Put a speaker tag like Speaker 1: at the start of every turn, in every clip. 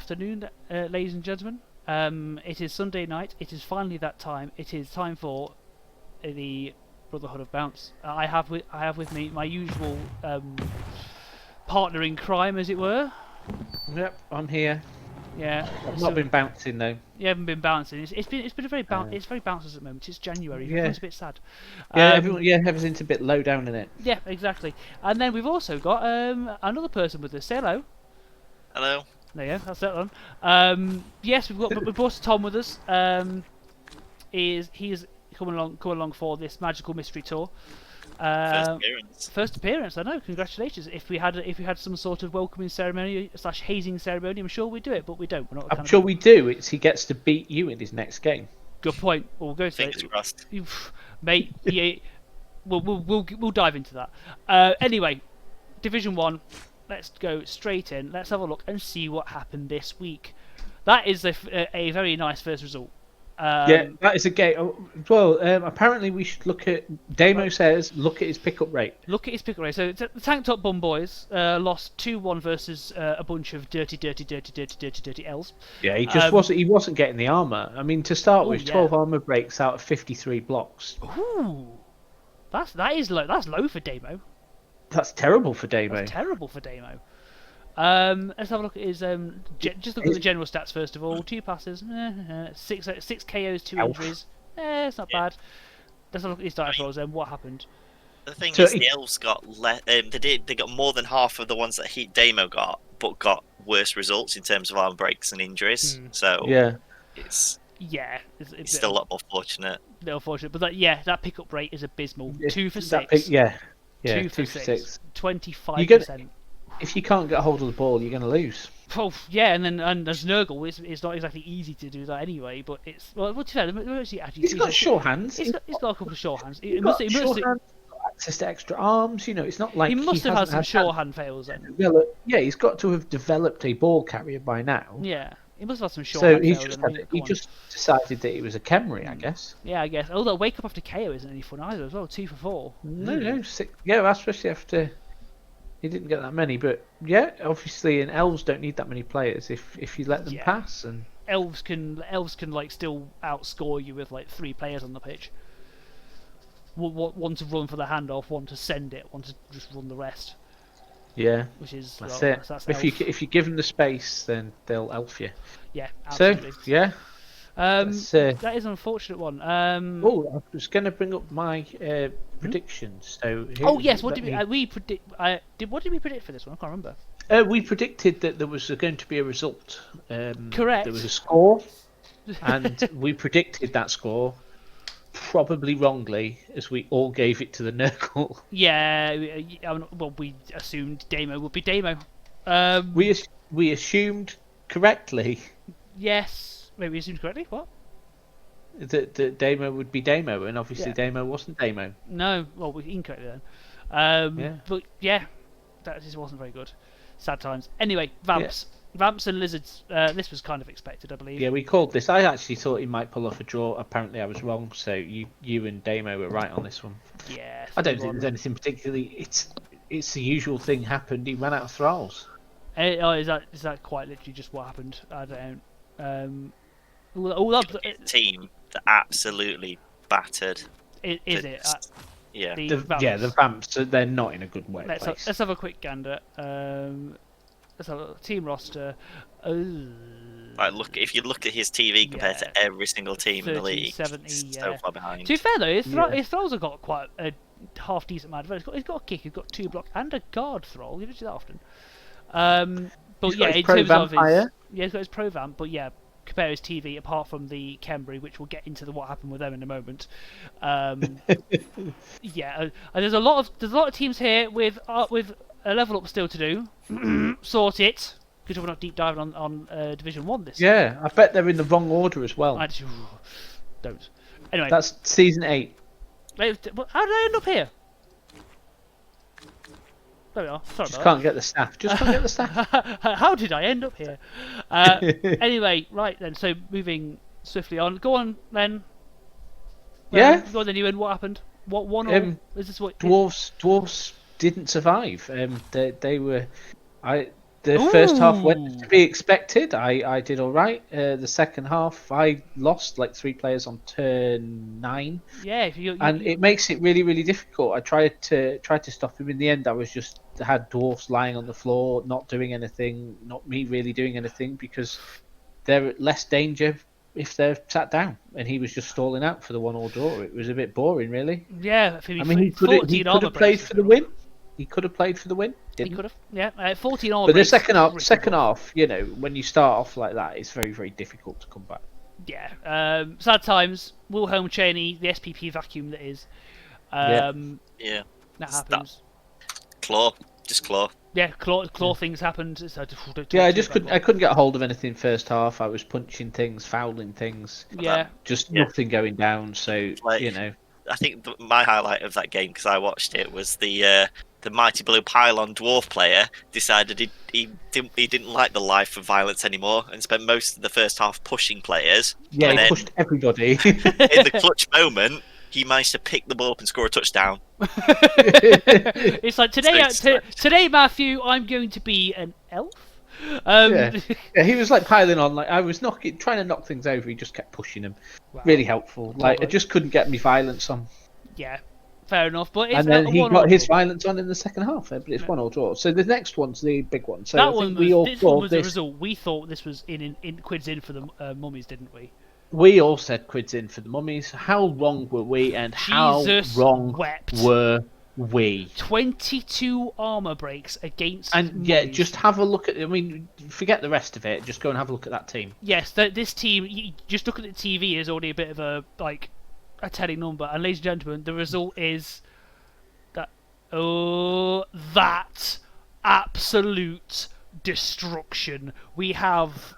Speaker 1: afternoon, ladies and gentlemen. It is Sunday night. It is finally that time. It is time for the Brotherhood of Bounce. I have with me my usual partner in crime, as it were.
Speaker 2: Yep, I'm here.
Speaker 1: Yeah,
Speaker 2: I've not been bouncing though.
Speaker 1: You haven't been bouncing. It's been a very it's very bouncy at the moment. It's January.
Speaker 2: Yeah.
Speaker 1: It's a bit sad.
Speaker 2: Yeah, everything's a bit low down in it.
Speaker 1: Yeah, exactly. And then we've also got another person with us. Say hello.
Speaker 3: Hello.
Speaker 1: There you go. That's that one. Yes, we've brought Tom with us. He's coming along for this magical mystery tour. First appearance. I know. Congratulations. If we had some sort of welcoming ceremony / hazing ceremony, I'm sure we'd do it, but we don't. We're not.
Speaker 2: I'm sure we do. He gets to beat you in his next game.
Speaker 1: Good point. We'll go to
Speaker 3: Fingers crossed.
Speaker 1: Mate. Yeah. We'll dive into that. Anyway, Division 1. Let's go straight in. Let's have a look and see what happened this week. That is a very nice first result.
Speaker 2: Yeah, that is a game. Well, apparently we should look at. Damo says look at his pickup rate.
Speaker 1: Look at his pickup rate. So the Tank Top Bum Boys lost 2-1 versus a bunch of dirty elves.
Speaker 2: Yeah, he just wasn't. He wasn't getting the armor. I mean, to start with, 12 armor breaks out of 53 blocks.
Speaker 1: Ooh, that is low. That's low for Damo.
Speaker 2: That's terrible for Damo.
Speaker 1: That's terrible for Damo. Let's have a look at his just look at the general stats first of all. 2 passes, 6 KOs, 2 injuries. It's not bad. Let's have a look at his dice rolls then. What happened?
Speaker 3: The thing is, the elves got they got more than half of the ones that Damo got, but got worse results in terms of arm breaks and injuries. So
Speaker 2: yeah,
Speaker 3: it's
Speaker 1: still
Speaker 3: a lot more fortunate.
Speaker 1: Little fortunate, but that pickup rate is abysmal. 2 for 6. 2 for 6. 25%.
Speaker 2: If you can't get a hold of the ball, you're going to lose.
Speaker 1: Oh yeah, and as Nurgle, it's not exactly easy to do that anyway. But it's to be fair,
Speaker 2: he's got sure hands.
Speaker 1: He's got a couple of sure hands.
Speaker 2: He must have access to extra arms. You know, it's not like
Speaker 1: he must have had some sure hand fails then.
Speaker 2: Yeah, he's got to have developed a ball carrier by now.
Speaker 1: Yeah, he must have had some sure hand fails.
Speaker 2: So he just decided that he was a Khemri, I guess.
Speaker 1: Yeah, I guess. Although wake up after KO isn't any fun either as well. 2 for 4.
Speaker 2: No, 6. Yeah, especially after. He didn't get that many, but yeah, obviously, and elves don't need that many players if you let them pass. And
Speaker 1: elves can like still outscore you with like 3 players on the pitch. One to run for the handoff, one to send it, one to just run the rest.
Speaker 2: Yeah,
Speaker 1: which is
Speaker 2: that's it. That's if you give them the space, then they'll elf you.
Speaker 1: Yeah, absolutely.
Speaker 2: So yeah.
Speaker 1: That is an unfortunate one.
Speaker 2: I was going to bring up my predictions. So
Speaker 1: yes, what did we predict? What did we predict for this one? I can't remember.
Speaker 2: We predicted that there was going to be a result.
Speaker 1: Correct.
Speaker 2: There was a score, and we predicted that score, probably wrongly, as we all gave it to the Nurgle.
Speaker 1: Yeah, well, we assumed Damo would be Damo.
Speaker 2: We assumed correctly.
Speaker 1: Yes. Maybe we assumed correctly. What?
Speaker 2: That Damo would be Damo, and obviously Damo wasn't Damo.
Speaker 1: No, well, we incorrectly then. But yeah, that just wasn't very good. Sad times. Anyway, Vamps. Vamps and Lizards. This was kind of expected, I believe.
Speaker 2: Yeah, we called this. I actually thought he might pull off a draw. Apparently, I was wrong. So you and Damo were right on this one.
Speaker 1: Yeah.
Speaker 2: I don't think there's anything particularly. It's the usual thing happened. He ran out of thralls.
Speaker 1: Is that quite literally just what happened? I don't.
Speaker 3: Team that absolutely battered.
Speaker 1: Is it?
Speaker 3: Yeah.
Speaker 2: The Vamps. They're not in a good way.
Speaker 1: Let's have a quick gander. Let's have a team roster.
Speaker 3: Like, if you look at his TV compared to every single team
Speaker 1: 30,
Speaker 3: in the league,
Speaker 1: 70,
Speaker 3: so far behind.
Speaker 1: To be fair though, his thralls have got quite a half decent amount of votes. He's got a kick, he's got 2 block and a guard thrall. You don't do that often. But
Speaker 2: he's
Speaker 1: yeah,
Speaker 2: in
Speaker 1: terms of
Speaker 2: his
Speaker 1: he's got his pro vamp, but yeah, compare his TV apart from the Khemri, which we'll get into what happened with them in a moment. Yeah, there's a lot of teams here with a level up still to do. Sort it, because we're not deep diving on Division 1 this.
Speaker 2: Yeah, I bet they're in the wrong order as well.
Speaker 1: Don't. Anyway,
Speaker 2: that's season 8.
Speaker 1: How did I end up here? There we are. Sorry
Speaker 2: Just can't get the staff.
Speaker 1: How did I end up here? Anyway, right then. So moving swiftly on. Go on then.
Speaker 2: Yeah.
Speaker 1: Go on then, Ewan. What happened? What one? Is this what?
Speaker 2: Dwarves didn't survive. They were. The first half went
Speaker 1: Ooh.
Speaker 2: to be expected. I did all right. The second half, I lost like 3 players on turn 9,
Speaker 1: Yeah, if you
Speaker 2: and it makes it really, really difficult. I tried to stop him. In the end, I was just had dwarfs lying on the floor, not doing anything, not me really doing anything, because they're at less danger if they're sat down. And he was just stalling out for the 1-1 draw. It was a bit boring, really.
Speaker 1: yeah, for me,
Speaker 2: I mean, he
Speaker 1: 14 armor
Speaker 2: could have played
Speaker 1: breaks is
Speaker 2: for the
Speaker 1: brutal.
Speaker 2: win. He could have played for the win.
Speaker 1: He
Speaker 2: Didn't.
Speaker 1: could have, yeah. 14 armor
Speaker 2: But the
Speaker 1: breaks.
Speaker 2: second half, you know, when you start off like that, it's very, very difficult to come back.
Speaker 1: Yeah. Sad times. Wilhelm Chaney, the SPP vacuum that is.
Speaker 3: Yeah.
Speaker 1: That
Speaker 3: It's
Speaker 1: happens.
Speaker 3: Claw. Just claw.
Speaker 1: Yeah, claw things happened. So don't
Speaker 2: Yeah, I
Speaker 1: talk
Speaker 2: just
Speaker 1: too bad
Speaker 2: I couldn't get a hold of anything first half. I was punching things, fouling things.
Speaker 1: Yeah.
Speaker 2: Just
Speaker 3: Yeah.
Speaker 2: nothing going down. So
Speaker 3: Like-
Speaker 2: you know,
Speaker 3: I think my highlight of that game, because I watched it, was the mighty blue pylon dwarf player decided he didn't like the life of violence anymore and spent most of the first half pushing players.
Speaker 2: yeah,
Speaker 3: and
Speaker 2: he
Speaker 3: then
Speaker 2: pushed everybody.
Speaker 3: in the clutch moment, he managed to pick the ball up and score a touchdown.
Speaker 1: It's like today,
Speaker 3: So
Speaker 1: today, Matthew, I'm going to be an elf.
Speaker 2: Yeah, he was like piling on. Like I was trying to knock things over. He just kept pushing them.
Speaker 1: Wow.
Speaker 2: Really helpful. Like I
Speaker 1: Totally.
Speaker 2: just couldn't get me violence on.
Speaker 1: Yeah, fair enough. But it's
Speaker 2: And then
Speaker 1: a
Speaker 2: he
Speaker 1: 1-1
Speaker 2: got his
Speaker 1: draw.
Speaker 2: violence on in the second half. But it's 1-1 draw. So the next one's the big one. So
Speaker 1: That
Speaker 2: I
Speaker 1: one
Speaker 2: think
Speaker 1: was,
Speaker 2: we all
Speaker 1: this one
Speaker 2: thought
Speaker 1: was the
Speaker 2: this.
Speaker 1: result. We thought this was in quids in for the mummies, didn't we?
Speaker 2: We all said quids in for the mummies. How wrong were we? And how
Speaker 1: Jesus
Speaker 2: wrong
Speaker 1: wept.
Speaker 2: were we?
Speaker 1: 22 armor breaks against.
Speaker 2: And yeah,
Speaker 1: mummies.
Speaker 2: just have a look at. I mean, forget the rest of it. Just go and have a look at that team.
Speaker 1: Yes, this team. Just look at the TV is already a bit of a telling number. And ladies and gentlemen, the result is that that absolute destruction. We have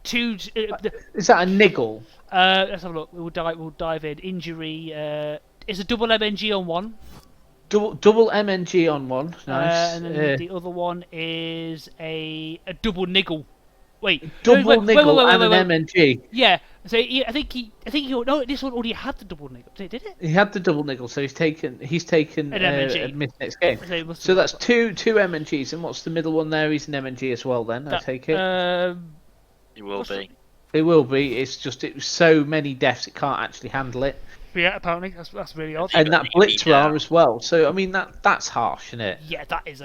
Speaker 1: two.
Speaker 2: Is that a niggle?
Speaker 1: Let's have a look. We'll dive in. Injury. It's a double MNG on one.
Speaker 2: Double MNG on one. Nice.
Speaker 1: And then the other one is a double niggle. Wait.
Speaker 2: Double
Speaker 1: wait,
Speaker 2: niggle
Speaker 1: wait,
Speaker 2: and
Speaker 1: wait.
Speaker 2: an MNG.
Speaker 1: Yeah. So I think he. No, this one already had the double niggle. Did it?
Speaker 2: He had the double niggle, so he's taken
Speaker 1: An MNG.
Speaker 2: a miss next game.
Speaker 1: So, it must
Speaker 2: So
Speaker 1: be-
Speaker 2: that's two MNGs, and what's the middle one there? He's an MNG as well. Then I take it.
Speaker 3: He will
Speaker 1: What's
Speaker 3: be.
Speaker 2: It will be. It's just it was so many deaths it can't actually handle it,
Speaker 1: Yeah, apparently that's really odd.
Speaker 2: and that
Speaker 3: maybe,
Speaker 2: Blitzer as well. So I mean that's harsh, isn't it?
Speaker 1: Yeah, that's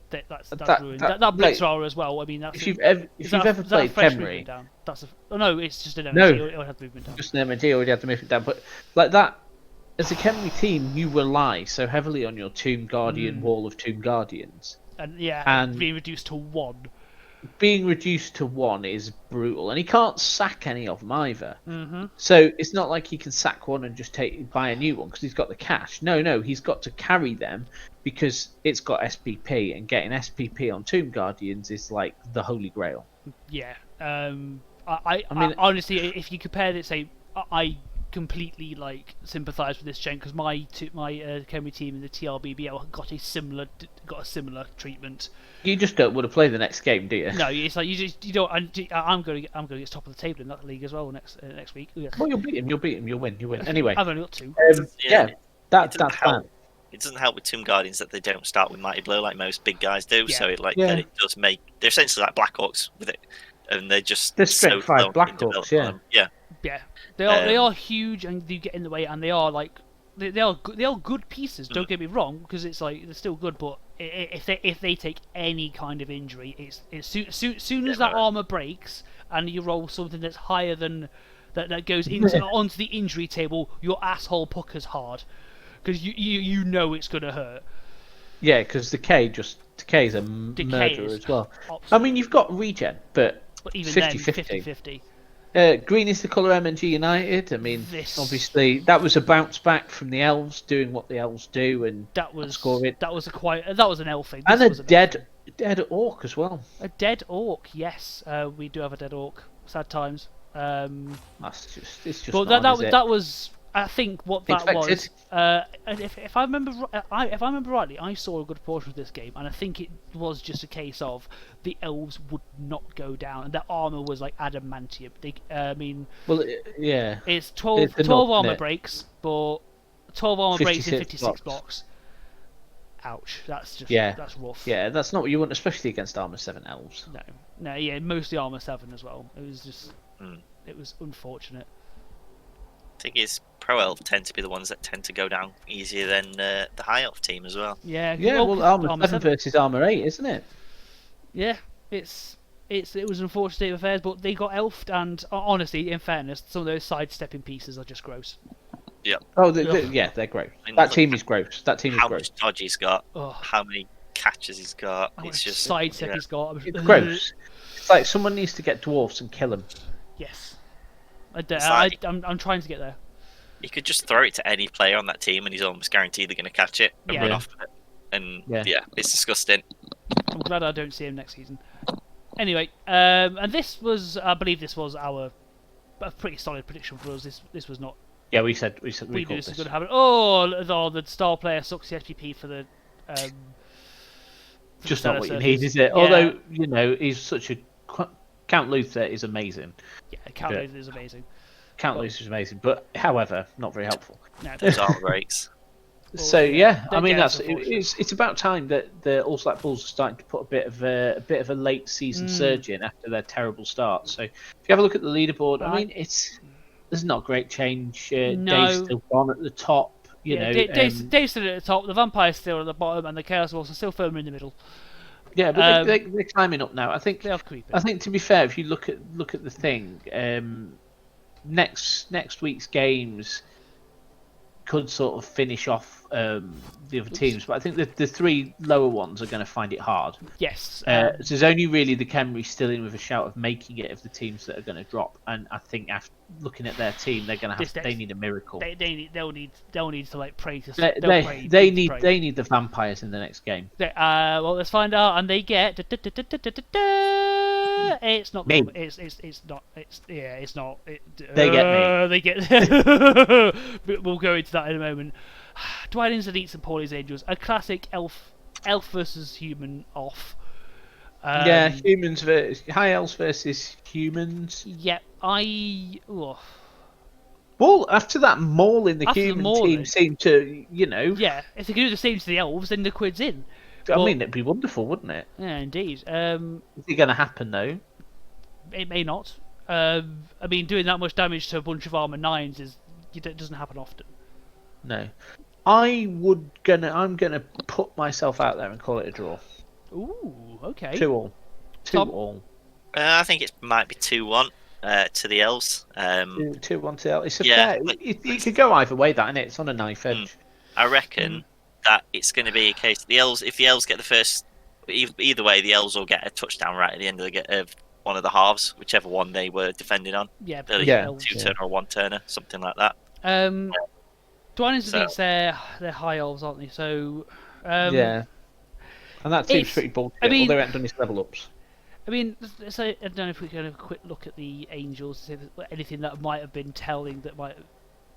Speaker 2: That-
Speaker 1: ruined.
Speaker 2: that-
Speaker 1: That
Speaker 2: like,
Speaker 1: Blitzer as well. I mean, that's
Speaker 2: If you've ever played
Speaker 1: fresh
Speaker 2: Kemri,
Speaker 1: movement down. That's no, it's just an MNG.
Speaker 2: No.
Speaker 1: It would have movement down.
Speaker 2: just an MNG already had to move it down, but like that. As a Kemri team, you rely so heavily on your Tomb Guardian wall of Tomb Guardians.
Speaker 1: And yeah,
Speaker 2: and-
Speaker 1: being reduced to one.
Speaker 2: Being reduced to one is brutal, and he can't sack any of them either.
Speaker 1: Mm-hmm.
Speaker 2: So it's not like he can sack one and just buy a new one because he's got the cash. No, he's got to carry them because it's got SPP, and getting SPP on Tomb Guardians is like the holy grail.
Speaker 1: Yeah. I mean, honestly, if you compare it, say, I completely sympathise with this Chen because my Kemri team in the TRBBL got a similar treatment.
Speaker 2: You just don't want to play the next game, do you?
Speaker 1: No, it's like you don't. I'm going to get top of the table in that league as well next week. Yeah.
Speaker 2: Well, you'll beat him. You'll win. Anyway,
Speaker 1: I've only got 2.
Speaker 2: yeah,
Speaker 3: It
Speaker 2: that's
Speaker 3: doesn't
Speaker 2: fine.
Speaker 3: help. It doesn't help with Tomb Guardians that they don't start with Mighty Blow like most big guys do.
Speaker 1: Yeah.
Speaker 3: So it
Speaker 2: Yeah.
Speaker 3: it does make they're essentially like Blackhawks with it, and they're just
Speaker 2: They're
Speaker 3: so
Speaker 2: Strength 5
Speaker 3: slow in
Speaker 2: Blackhawks,
Speaker 3: development.
Speaker 2: yeah.
Speaker 1: Yeah, they are huge and they get in the way, and they are they are good pieces. Don't get me wrong, because it's like they're still good, but if they take any kind of injury, it's soon as that armor breaks and you roll something that's higher than that goes into onto the injury table, your asshole puckers hard because you know it's gonna hurt.
Speaker 2: Yeah, because Decay is a murderer
Speaker 1: is
Speaker 2: as well. I
Speaker 1: absolutely-
Speaker 2: mean, you've got regen, but
Speaker 1: even
Speaker 2: 50-50.
Speaker 1: then 50-50.
Speaker 2: Green is the colour MNG United. I mean,
Speaker 1: This-
Speaker 2: obviously that was a bounce back from the elves doing what the elves do, and
Speaker 1: That was
Speaker 2: score it.
Speaker 1: that was an elf thing.
Speaker 2: And
Speaker 1: This
Speaker 2: a
Speaker 1: was an elf thing.
Speaker 2: dead orc as well.
Speaker 1: A dead orc, yes. We do have a dead orc. Sad times.
Speaker 2: It's just.
Speaker 1: But
Speaker 2: not, is it?
Speaker 1: that was, I think, what that was.
Speaker 2: Expected.
Speaker 1: And if I remember, if I remember rightly, I saw a good portion of this game, and I think it was just a case of the elves would not go down, and their armor was like adamantium. I mean,
Speaker 2: Well, yeah.
Speaker 1: it's 12
Speaker 2: They're not,
Speaker 1: armor
Speaker 2: innit?
Speaker 1: breaks, but 12 armor breaks in
Speaker 2: 56
Speaker 1: 56 blocks. ouch. That's just
Speaker 2: Yeah.
Speaker 1: that's rough.
Speaker 2: Yeah, that's not what you want, especially against Armour 7 elves.
Speaker 1: No, yeah, mostly Armour 7 as well. It was just,
Speaker 3: Mm.
Speaker 1: it was unfortunate.
Speaker 3: Thing is, Pro Elf tend to be the ones that tend to go down easier than the High Elf team as well.
Speaker 1: Yeah,
Speaker 2: Yeah, well,
Speaker 1: 'cause
Speaker 2: Armour 7 versus Armour 8, isn't it?
Speaker 1: Yeah, it was an unfortunate state of affairs, but they got elfed, and honestly, in fairness, some of those sidestepping pieces are just gross.
Speaker 2: Oh,
Speaker 1: Ugh.
Speaker 2: yeah, they're gross.
Speaker 3: And
Speaker 2: That
Speaker 3: look
Speaker 2: team is gross. That team is
Speaker 3: How
Speaker 2: gross.
Speaker 3: much dodge he's got,
Speaker 1: Ugh.
Speaker 3: how many catches he's got.
Speaker 1: How
Speaker 3: It's
Speaker 1: much
Speaker 3: just
Speaker 1: sidestep
Speaker 3: yeah.
Speaker 1: he's got.
Speaker 2: It's gross. It's like someone needs to get dwarfs and kill them.
Speaker 1: Yes.
Speaker 3: It's like-
Speaker 1: I'm trying to get there.
Speaker 3: You could just throw it to any player on that team, and he's almost guaranteed they're going to catch it and
Speaker 1: Yeah.
Speaker 3: run off with it. And
Speaker 2: Yeah.
Speaker 3: it's disgusting.
Speaker 1: I'm glad I don't see him next season. Anyway, and this was, I believe, this was a pretty solid prediction for us. This was not.
Speaker 2: Yeah, we knew
Speaker 1: We
Speaker 2: this
Speaker 1: knew
Speaker 2: was
Speaker 1: this was going to happen. Oh, the star player sucks the SPP for the.
Speaker 2: just not what you
Speaker 1: Surface.
Speaker 2: need, is it?
Speaker 1: Yeah.
Speaker 2: Although, he's such a... Count Luther is amazing.
Speaker 1: Yeah, Calamitous is amazing.
Speaker 2: Count Luther is amazing, but, however, not very helpful.
Speaker 1: No,
Speaker 3: Those armor breaks.
Speaker 2: So
Speaker 1: yeah,
Speaker 2: I mean
Speaker 1: yeah,
Speaker 2: that's
Speaker 1: it's unfortunate.
Speaker 2: it's about time that the All Slack Bulls are starting to put a bit of a late season surge in after their terrible start. So if you have a look at the leaderboard, I mean there's not great change.
Speaker 1: No.
Speaker 2: Dave's still gone at the top.
Speaker 1: Dave's still at the top. The Vampire's still at the bottom, and the Chaos Wolves are still firmer in the middle.
Speaker 2: Yeah, but they're climbing up now. I think
Speaker 1: They are creeping.
Speaker 2: I think to be fair, if you look at the thing, next week's games could sort of finish off the other teams, but I think the three lower ones are going to find it hard.
Speaker 1: Yes.
Speaker 2: So there's only really the Khemri still in with a shout of making it of the teams that are going to drop, and I think after looking at their team, they're going to have they need a miracle.
Speaker 1: They'll need to like pray to.
Speaker 2: They need the vampires in the next game.
Speaker 1: Well, let's find out, and they get. It's not.
Speaker 2: Me.
Speaker 1: It's not. It's not.
Speaker 2: They get me.
Speaker 1: They get. We'll go into that in a moment. Dwelling's Elites and Pauli's Angels, a classic elf versus human off.
Speaker 2: Humans versus high elves versus humans.
Speaker 1: Yeah,
Speaker 2: Well, after that maul in the
Speaker 1: After the
Speaker 2: human
Speaker 1: maul,
Speaker 2: team seemed to,
Speaker 1: Yeah, if they could do the same to the elves, then the quid's in.
Speaker 2: I mean, it'd be wonderful, wouldn't it?
Speaker 1: Yeah, indeed.
Speaker 2: Is it going to happen though?
Speaker 1: It may not. I mean, doing that much damage to a bunch of armor 9s it doesn't happen often.
Speaker 2: No. I'm gonna put myself out there and call it a draw.
Speaker 1: Ooh, okay.
Speaker 2: 2-2.
Speaker 1: Tom?
Speaker 2: 2-2.
Speaker 3: I think it might be 2-1 to the elves.
Speaker 2: 2-1 to the elves. It's a
Speaker 3: Yeah,
Speaker 2: fair. It could go either way, that, and it's on a knife edge.
Speaker 3: I reckon that it's going to be a case of the elves. If the elves get the first, either way, the elves will get a touchdown right at the end of one of the halves, whichever one they were defending on.
Speaker 1: Yeah,
Speaker 3: Elves, 2-turner or 1-turner, something like that.
Speaker 1: Dwelling's Elites, they're high elves, aren't they? So.
Speaker 2: Yeah. And that team's pretty bullshit, although they haven't done his level ups.
Speaker 1: I mean, so I don't know if we can have a quick look at the Angels to see if there's anything that might have been telling that might.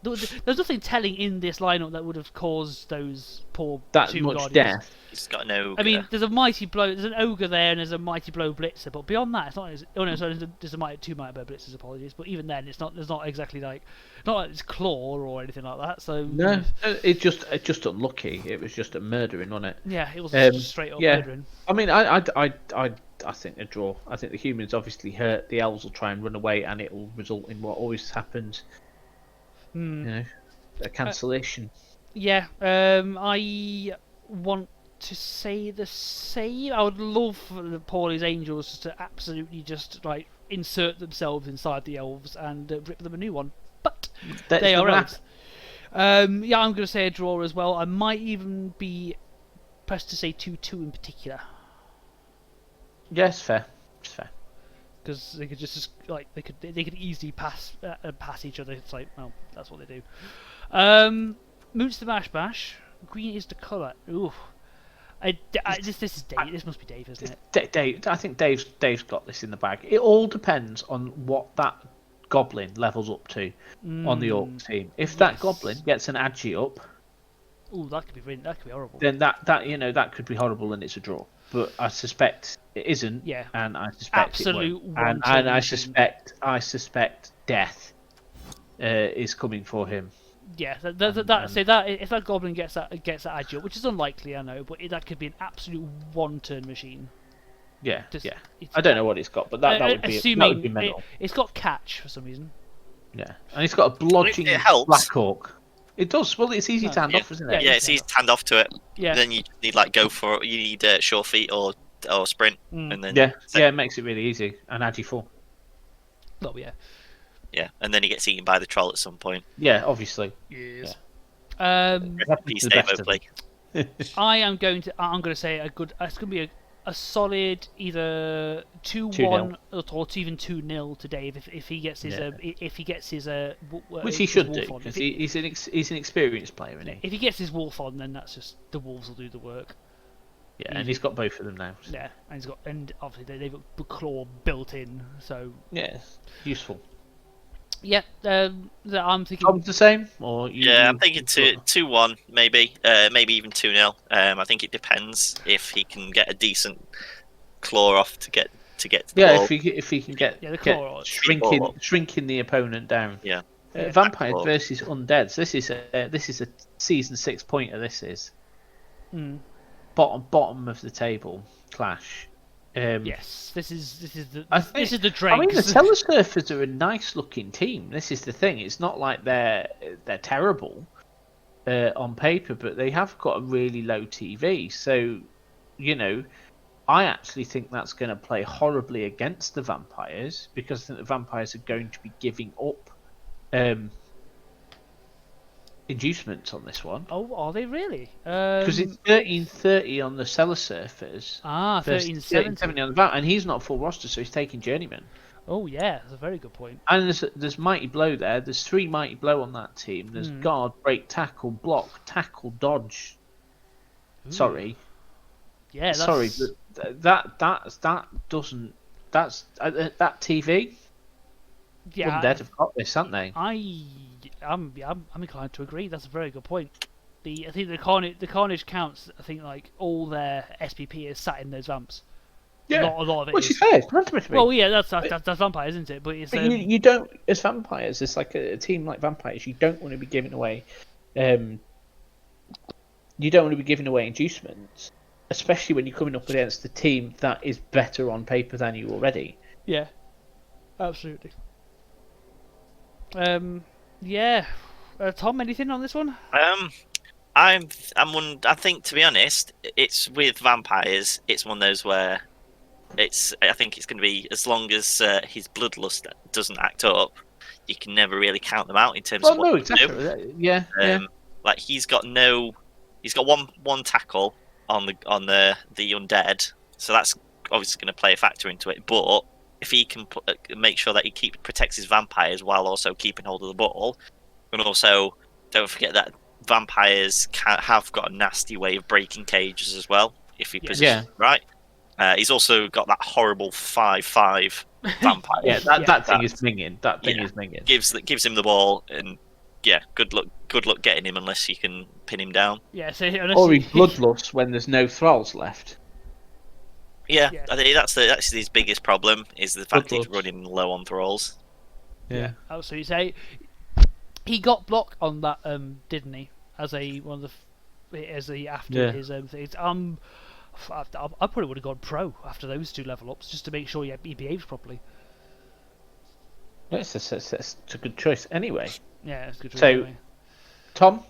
Speaker 1: There's nothing telling in this lineup that would have caused those poor
Speaker 2: That
Speaker 1: two
Speaker 2: much
Speaker 1: Guardians.
Speaker 3: Death. He's got an ogre.
Speaker 1: I mean, there's a mighty blow. There's an ogre there, and there's a mighty blow blitzer. But beyond that, it's not. Oh no, sorry, there's two mighty blow blitzers. Apologies, but even then, it's not. There's not exactly not like it's claw or anything like that. So
Speaker 2: no, it's just unlucky. It was just a murdering, wasn't it?
Speaker 1: Yeah, it was just straight up murdering.
Speaker 2: I mean, I think a draw. I think the humans obviously hurt. The elves will try and run away, and it will result in what always happens. A cancellation.
Speaker 1: Yeah, I want to say the same. I would love for the Pauli's Angels to absolutely just like insert themselves inside the elves and rip them a new one, but they are elves. I'm going to say a draw as well. I might even be pressed to say 2-2 in particular.
Speaker 2: Yes, fair. It's fair.
Speaker 1: Because they could just like they could easily pass each other. It's like, well, that's what they do. Moots the Mash Bash. Green is the colour. Ooh. This is Dave. This must be Dave, isn't it?
Speaker 2: Dave. I think Dave's got this in the bag. It all depends on what that goblin levels up to on the orc team. If that goblin gets an agi up,
Speaker 1: that could be horrible.
Speaker 2: Then that could be horrible, and it's a draw. But I suspect it isn't.
Speaker 1: Yeah.
Speaker 2: And I suspect
Speaker 1: absolute
Speaker 2: it won't. And I suspect death is coming for him.
Speaker 1: Yeah, that if that goblin gets that agile, which is unlikely, I know, but that could be an absolute one-turn machine.
Speaker 2: Yeah,
Speaker 1: Just,
Speaker 2: yeah. I don't know what it's got, but that would be mental.
Speaker 1: It's got catch for some reason.
Speaker 2: Yeah, and it's got a blodging
Speaker 3: It helps.
Speaker 2: Black Hawk. It does. Well, it's easy to hand off, isn't it?
Speaker 3: Yeah, it's easy to hand off to it.
Speaker 1: Yeah.
Speaker 3: Then you need go for it. You need sure feet or sprint, and then
Speaker 2: it makes it really easy. And agi4.
Speaker 1: Oh yeah.
Speaker 3: Yeah, and then he gets eaten by the troll at some point.
Speaker 2: Yeah, obviously.
Speaker 1: Yes.
Speaker 2: Yeah.
Speaker 3: Peace Davo play.
Speaker 1: I'm going to say it's going to be a solid either 2-1 or even 2-0 to Dave if he gets his
Speaker 2: which he should do because he's an experienced player, isn't he?
Speaker 1: If he gets his wolf on, then that's just the wolves will do the work.
Speaker 2: Yeah, and he's got both of them now. So.
Speaker 1: Yeah, and obviously they've got claw built in, so
Speaker 2: yeah, useful.
Speaker 1: Yeah, I'm thinking.
Speaker 2: Tom's the same, or
Speaker 3: I'm thinking 2-1, maybe even 2-0. I think it depends if he can get a decent claw off to get to the ball.
Speaker 2: if he can get
Speaker 1: the claw
Speaker 2: shrinking the opponent down.
Speaker 3: Yeah.
Speaker 2: Vampires versus undeads. This is a season 6 pointer. This is bottom of the table clash.
Speaker 1: Yes, this is the dregs.
Speaker 2: I mean, the Telesurfers are a nice looking team. This is the thing. It's not like they're terrible on paper, but they have got a really low TV. So, I actually think that's going to play horribly against the Vampires because I think the Vampires are going to be giving up inducements on this one.
Speaker 1: Oh, are they really?
Speaker 2: Because it's 13-30 on the Telesurfers.
Speaker 1: 13-70
Speaker 2: on the Vamp, and he's not full roster, so he's taking journeyman.
Speaker 1: Oh yeah, that's a very good point.
Speaker 2: And there's Mighty Blow there. There's 3 Mighty Blow on that team. There's guard, break, tackle, block, tackle, dodge.
Speaker 1: Ooh.
Speaker 2: Sorry.
Speaker 1: Yeah,
Speaker 2: sorry, but that TV.
Speaker 1: Yeah,
Speaker 2: Undead have got this, haven't they?
Speaker 1: I'm inclined to agree. That's a very good point. I think the Carnage counts. I think like all their SPP is sat in those vamps.
Speaker 2: Yeah,
Speaker 1: a lot of it.
Speaker 2: Which is fair.
Speaker 1: Well, yeah, that's vampires, isn't it? But it's
Speaker 2: you don't, as vampires, it's like a team like vampires. You don't want to be giving away. You don't want to be giving away inducements, especially when you're coming up against a team that is better on paper than you already.
Speaker 1: Yeah, absolutely. Yeah. Tom, anything on this one?
Speaker 3: I think, to be honest, it's with vampires. It's one of those where I think it's going to be, as long as his bloodlust doesn't act up, you can never really count them out in terms of what they
Speaker 2: exactly.
Speaker 3: do.
Speaker 2: Yeah.
Speaker 3: Like he's got one tackle on the undead, so that's obviously going to play a factor into it. But if he can make sure that he protects his vampires while also keeping hold of the ball, and also don't forget that vampires have got a nasty way of breaking cages as well if he positions right. He's also got that horrible 5/5 vampire.
Speaker 2: that thing is minging. That thing is minging.
Speaker 3: Gives him the ball, and good luck getting him unless you can pin him down.
Speaker 1: Yeah, so
Speaker 2: or he bloodlust when there's no thralls left.
Speaker 3: Yeah, I think that's his biggest problem is the fact he's running low on thralls.
Speaker 2: Yeah.
Speaker 1: Oh, so you say he got blocked on that, didn't he? As his things. I probably would have gone pro after those 2 level ups just to make sure he behaves properly.
Speaker 2: That's a good choice anyway.
Speaker 1: Yeah, it's a good choice.
Speaker 2: So,
Speaker 1: anyway.
Speaker 2: Tom,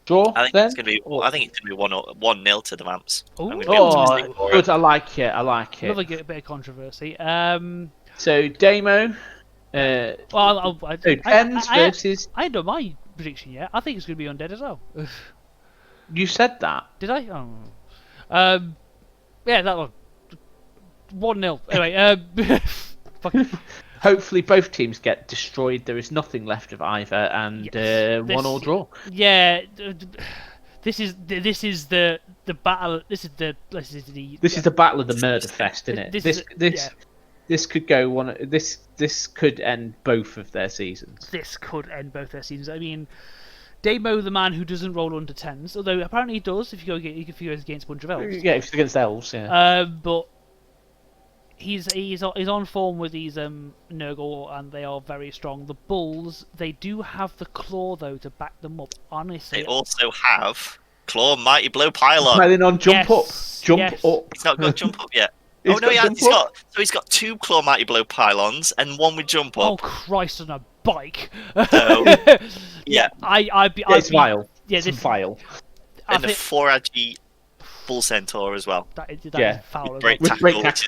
Speaker 2: draw.
Speaker 3: I think
Speaker 2: then?
Speaker 3: it's going to be 1-0 to the Vamps.
Speaker 1: Oh,
Speaker 2: good. I like it.
Speaker 1: Another bit of controversy.
Speaker 2: So Damo. Tens versus.
Speaker 1: I don't know my prediction yet. I think it's going to be undead as well.
Speaker 2: You said that.
Speaker 1: Did I? Oh. Yeah, that one. 1-0. Anyway,
Speaker 2: hopefully both teams get destroyed. There is nothing left of either, and 1-1 draw.
Speaker 1: Yeah, this is the battle. This is the
Speaker 2: battle of the murder fest, isn't it? This could go one. This could end both of their seasons.
Speaker 1: This could end both their seasons. I mean, Damo, the man who doesn't roll under 10s, although apparently he does if you go against a bunch of elves.
Speaker 2: Yeah, if it's against elves, yeah.
Speaker 1: But he's on form with these Nurgle, and they are very strong. The bulls, they do have the claw though to back them up. Honestly,
Speaker 3: They also have Claw Mighty Blow Pylon.
Speaker 2: Smiling on jump up. Jump up.
Speaker 3: He's not got jump up yet.
Speaker 2: He's
Speaker 3: Oh no,
Speaker 2: got
Speaker 3: he's got 2 Claw Mighty Blow Pylons and 1 with jump
Speaker 1: oh
Speaker 3: up.
Speaker 1: Christ, on a bike.
Speaker 3: So, yeah.
Speaker 2: It's vile.
Speaker 1: Yeah,
Speaker 2: it's
Speaker 1: this
Speaker 2: vile.
Speaker 3: And the 4 Agi Bull Centaur as well.
Speaker 1: That is
Speaker 2: Yeah.
Speaker 1: foul.
Speaker 3: Great
Speaker 2: With
Speaker 3: tackle,
Speaker 2: great
Speaker 3: which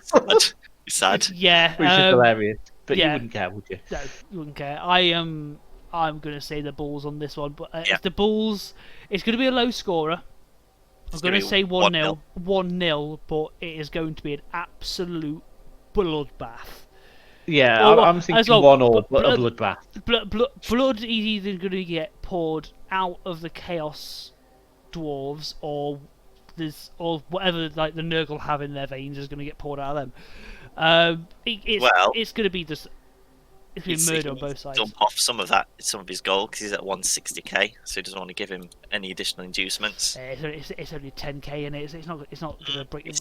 Speaker 3: is sad.
Speaker 1: Yeah,
Speaker 2: Which is hilarious. But
Speaker 1: yeah.
Speaker 2: you wouldn't care, would you?
Speaker 1: No, you wouldn't care. I'm gonna say the Bulls on this one, but
Speaker 3: Yeah.
Speaker 1: if the Bulls, it's gonna be a low scorer. I'm gonna say 1-0, 1-0, but it is going to be an absolute bloodbath.
Speaker 2: Yeah,
Speaker 1: Or,
Speaker 2: I'm thinking
Speaker 1: as well,
Speaker 2: 1-1, but a
Speaker 1: blood-
Speaker 2: bloodbath.
Speaker 1: Blood is either gonna get poured out of the Chaos Dwarves, or whatever like the Nurgle have in their veins is gonna get poured out of them. It's gonna be just. It's going to be murder on both sides.
Speaker 3: Dump off some of his gold because he's at 160k, so he doesn't want to give him any additional inducements.
Speaker 1: It's only 10k, and it's not going to break him.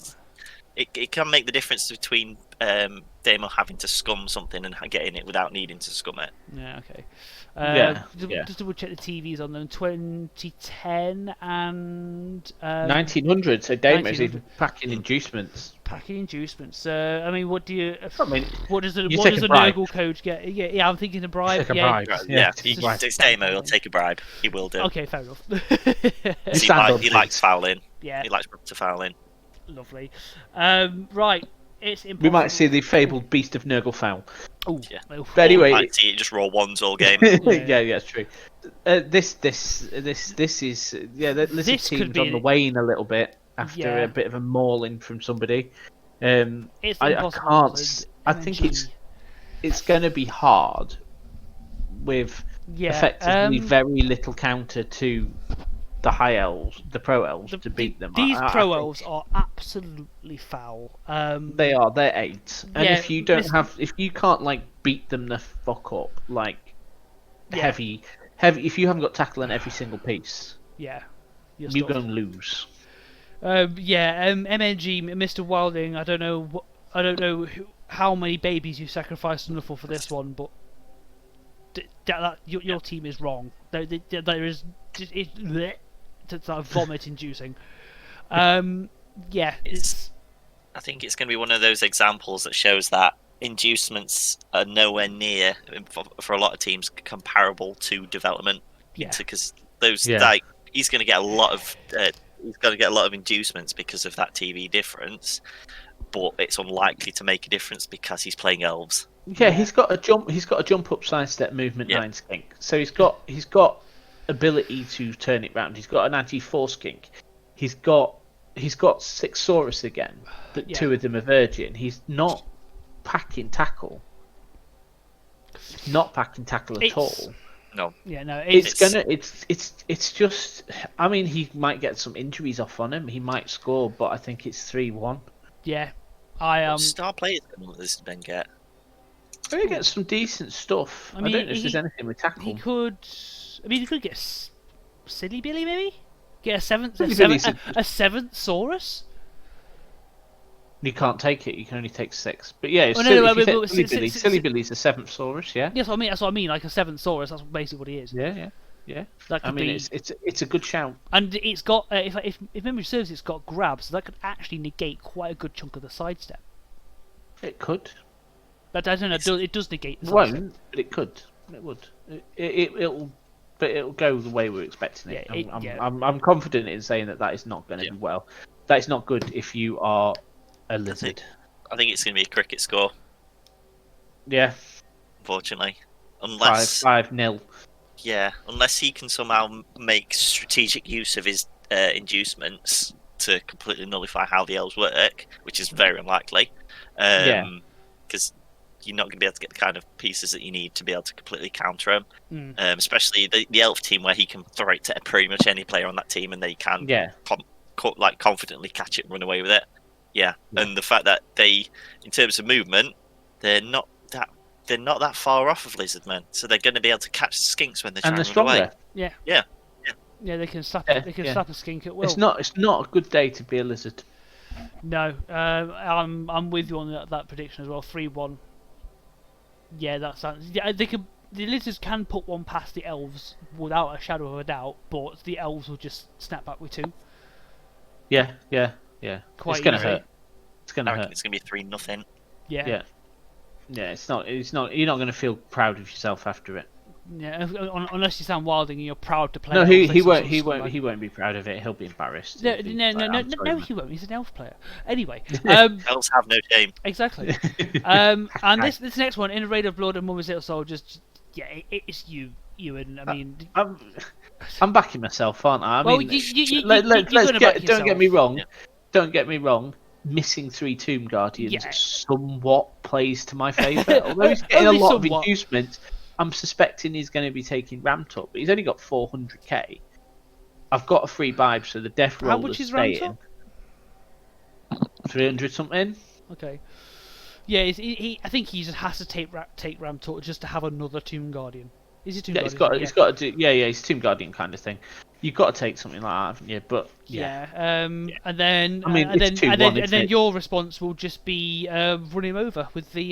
Speaker 3: It can make the difference between Damo having to scum something and getting it without needing to scum it.
Speaker 1: Yeah, okay. Just double check the TVs on them. 2010 and
Speaker 2: 1900. So Damo's
Speaker 1: 1900.
Speaker 2: even packing inducements.
Speaker 1: Packing inducements. I mean, what do you?
Speaker 2: I mean,
Speaker 1: what does the
Speaker 2: you take a bribe.
Speaker 1: Nurgle coach get? Yeah, I'm thinking a bribe.
Speaker 2: Take a
Speaker 1: yeah.
Speaker 2: bribe.
Speaker 3: Yeah,
Speaker 2: Right.
Speaker 3: it's Damo. He'll take a bribe. He will do.
Speaker 1: Okay, fair enough.
Speaker 3: He likes fouling.
Speaker 1: Yeah,
Speaker 3: He likes to foul in.
Speaker 1: lovely. Right, it's impossible.
Speaker 2: We might see the fabled beast of Nurgle foul.
Speaker 1: Oh,
Speaker 3: Yeah.
Speaker 2: But anyway,
Speaker 3: I see it just roll ones all game.
Speaker 2: yeah, it's true. This is the Lizard
Speaker 1: This could
Speaker 2: team's
Speaker 1: be
Speaker 2: on the wane a little bit after a bit of a mauling from somebody.
Speaker 1: It's
Speaker 2: I
Speaker 1: impossible.
Speaker 2: can't. I think it's going to be hard with effectively very little counter to the high elves, the pro elves, to beat them.
Speaker 1: These
Speaker 2: I
Speaker 1: pro
Speaker 2: think
Speaker 1: elves are absolutely foul.
Speaker 2: They are. They're 8, and
Speaker 1: Yeah,
Speaker 2: if you can't like beat them the fuck up, like heavy. If you haven't got tackle in every single piece,
Speaker 1: you're
Speaker 2: you're going to lose.
Speaker 1: MNG, Mr. Wilding. I don't know how many babies you sacrificed enough for this one, but your team is wrong. There is it's like vomit-inducing. I
Speaker 3: think it's going to be one of those examples that shows that inducements are nowhere near, for a lot of teams, comparable to development. Because he's going to get a lot of inducements because of that TV difference, but it's unlikely to make a difference because he's playing elves.
Speaker 2: Yeah, he's got a jump up sidestep movement 9 skink. So he's got ability to turn it round. He's got an anti-4 skink. He's got 6 Saurus again, but 2 of them are virgin. He's not packing tackle. He's not packing tackle at all.
Speaker 3: No.
Speaker 1: Yeah, no.
Speaker 2: It's just. I mean, he might get some injuries off on him. He might score, but I think it's 3-1.
Speaker 1: Yeah, I am.
Speaker 3: Star players can let this Ben get.
Speaker 2: He gets some decent stuff. I don't know if there's anything with tackle.
Speaker 1: He could get Silly Billy maybe. Get a seventh Saurus.
Speaker 2: You can't take it. You can only take 6. But yeah, Silly Billy's a 7th Saurus. Yeah.
Speaker 1: Yes, that's what I mean. Like a 7th Saurus. That's basically what he is.
Speaker 2: Yeah.
Speaker 1: That could be...
Speaker 2: it's a good shout.
Speaker 1: And it's got if memory serves, it's got grab, so that could actually negate quite a good chunk of the sidestep.
Speaker 2: It could.
Speaker 1: But I don't know. It does negate.
Speaker 2: It won't, but it could. It would. It'll go the way we're expecting it. I'm confident in saying that is not going to be well. That is not good if you are a lizard.
Speaker 3: I think it's going to be a cricket score.
Speaker 2: Yeah.
Speaker 3: Unfortunately, unless
Speaker 2: 5-0.
Speaker 3: Yeah, unless he can somehow make strategic use of his inducements to completely nullify how the elves work, which is very unlikely. Because you're not going to be able to get the kind of pieces that you need to be able to completely counter them. Especially the elf team, where he can throw it to pretty much any player on that team, and they can confidently catch it and run away with it. Yeah, and the fact that in terms of movement, they're not that far off of Lizardmen, so they're going to be able to catch skinks when they're trying to run away.
Speaker 1: Yeah, they can slap a skink at will.
Speaker 2: It's not a good day to be a lizard.
Speaker 1: No, I'm with you on that prediction as well. 3-1. Yeah, that sounds. Yeah, they could. The lizards can put one past the elves without a shadow of a doubt, but the elves will just snap back with 2
Speaker 2: Yeah.
Speaker 1: quite
Speaker 2: It's gonna
Speaker 1: easily.
Speaker 2: hurt. It's gonna
Speaker 3: I reckon
Speaker 2: hurt.
Speaker 3: it's going to be 3-0.
Speaker 1: Yeah.
Speaker 2: Yeah. It's not. You're not gonna feel proud of yourself after it.
Speaker 1: Yeah, unless you sound Wilding and you're proud to play.
Speaker 2: No,
Speaker 1: elves
Speaker 2: he
Speaker 1: like some
Speaker 2: won't.
Speaker 1: sort of
Speaker 2: He won't.
Speaker 1: scumbag.
Speaker 2: He won't be proud of it. He'll be embarrassed.
Speaker 1: No,
Speaker 2: He'll be
Speaker 1: no,
Speaker 2: like,
Speaker 1: no, no,
Speaker 2: "I'm sorry,
Speaker 1: no,
Speaker 2: man."
Speaker 1: he won't. He's an elf player. Anyway,
Speaker 3: Elves have no shame.
Speaker 1: exactly. And this next one, in a raid of blood and Mummies Little Soldiers, yeah, it's you, Ewan. I mean,
Speaker 2: I'm backing myself, aren't I? I
Speaker 1: well,
Speaker 2: mean,
Speaker 1: you're
Speaker 2: let's
Speaker 1: gonna back
Speaker 2: don't get me
Speaker 1: yourself.
Speaker 2: wrong.
Speaker 3: Yeah.
Speaker 2: Don't get me wrong. Missing 3 Tomb Guardians
Speaker 1: Yeah.
Speaker 2: somewhat plays to my favour. Although he's getting a
Speaker 1: Only
Speaker 2: lot
Speaker 1: somewhat.
Speaker 2: of inducement, I'm suspecting he's going to be taking ramped up. But he's only got 400k. I've got a free vibe, so the death roll
Speaker 1: How much is ramped up?
Speaker 2: 300 something.
Speaker 1: Okay. Yeah, I think he just has to take Ram Talk just to have another Tomb Guardian. Is he Tomb
Speaker 2: Yeah,
Speaker 1: Guardian?
Speaker 2: he's got to do. Yeah, he's Tomb Guardian kind of thing. You've got to take something like that, haven't you? But yeah.
Speaker 1: And then
Speaker 2: I mean,
Speaker 1: and
Speaker 2: it's
Speaker 1: then
Speaker 2: 2-1, isn't it?
Speaker 1: your response will just be run him over with the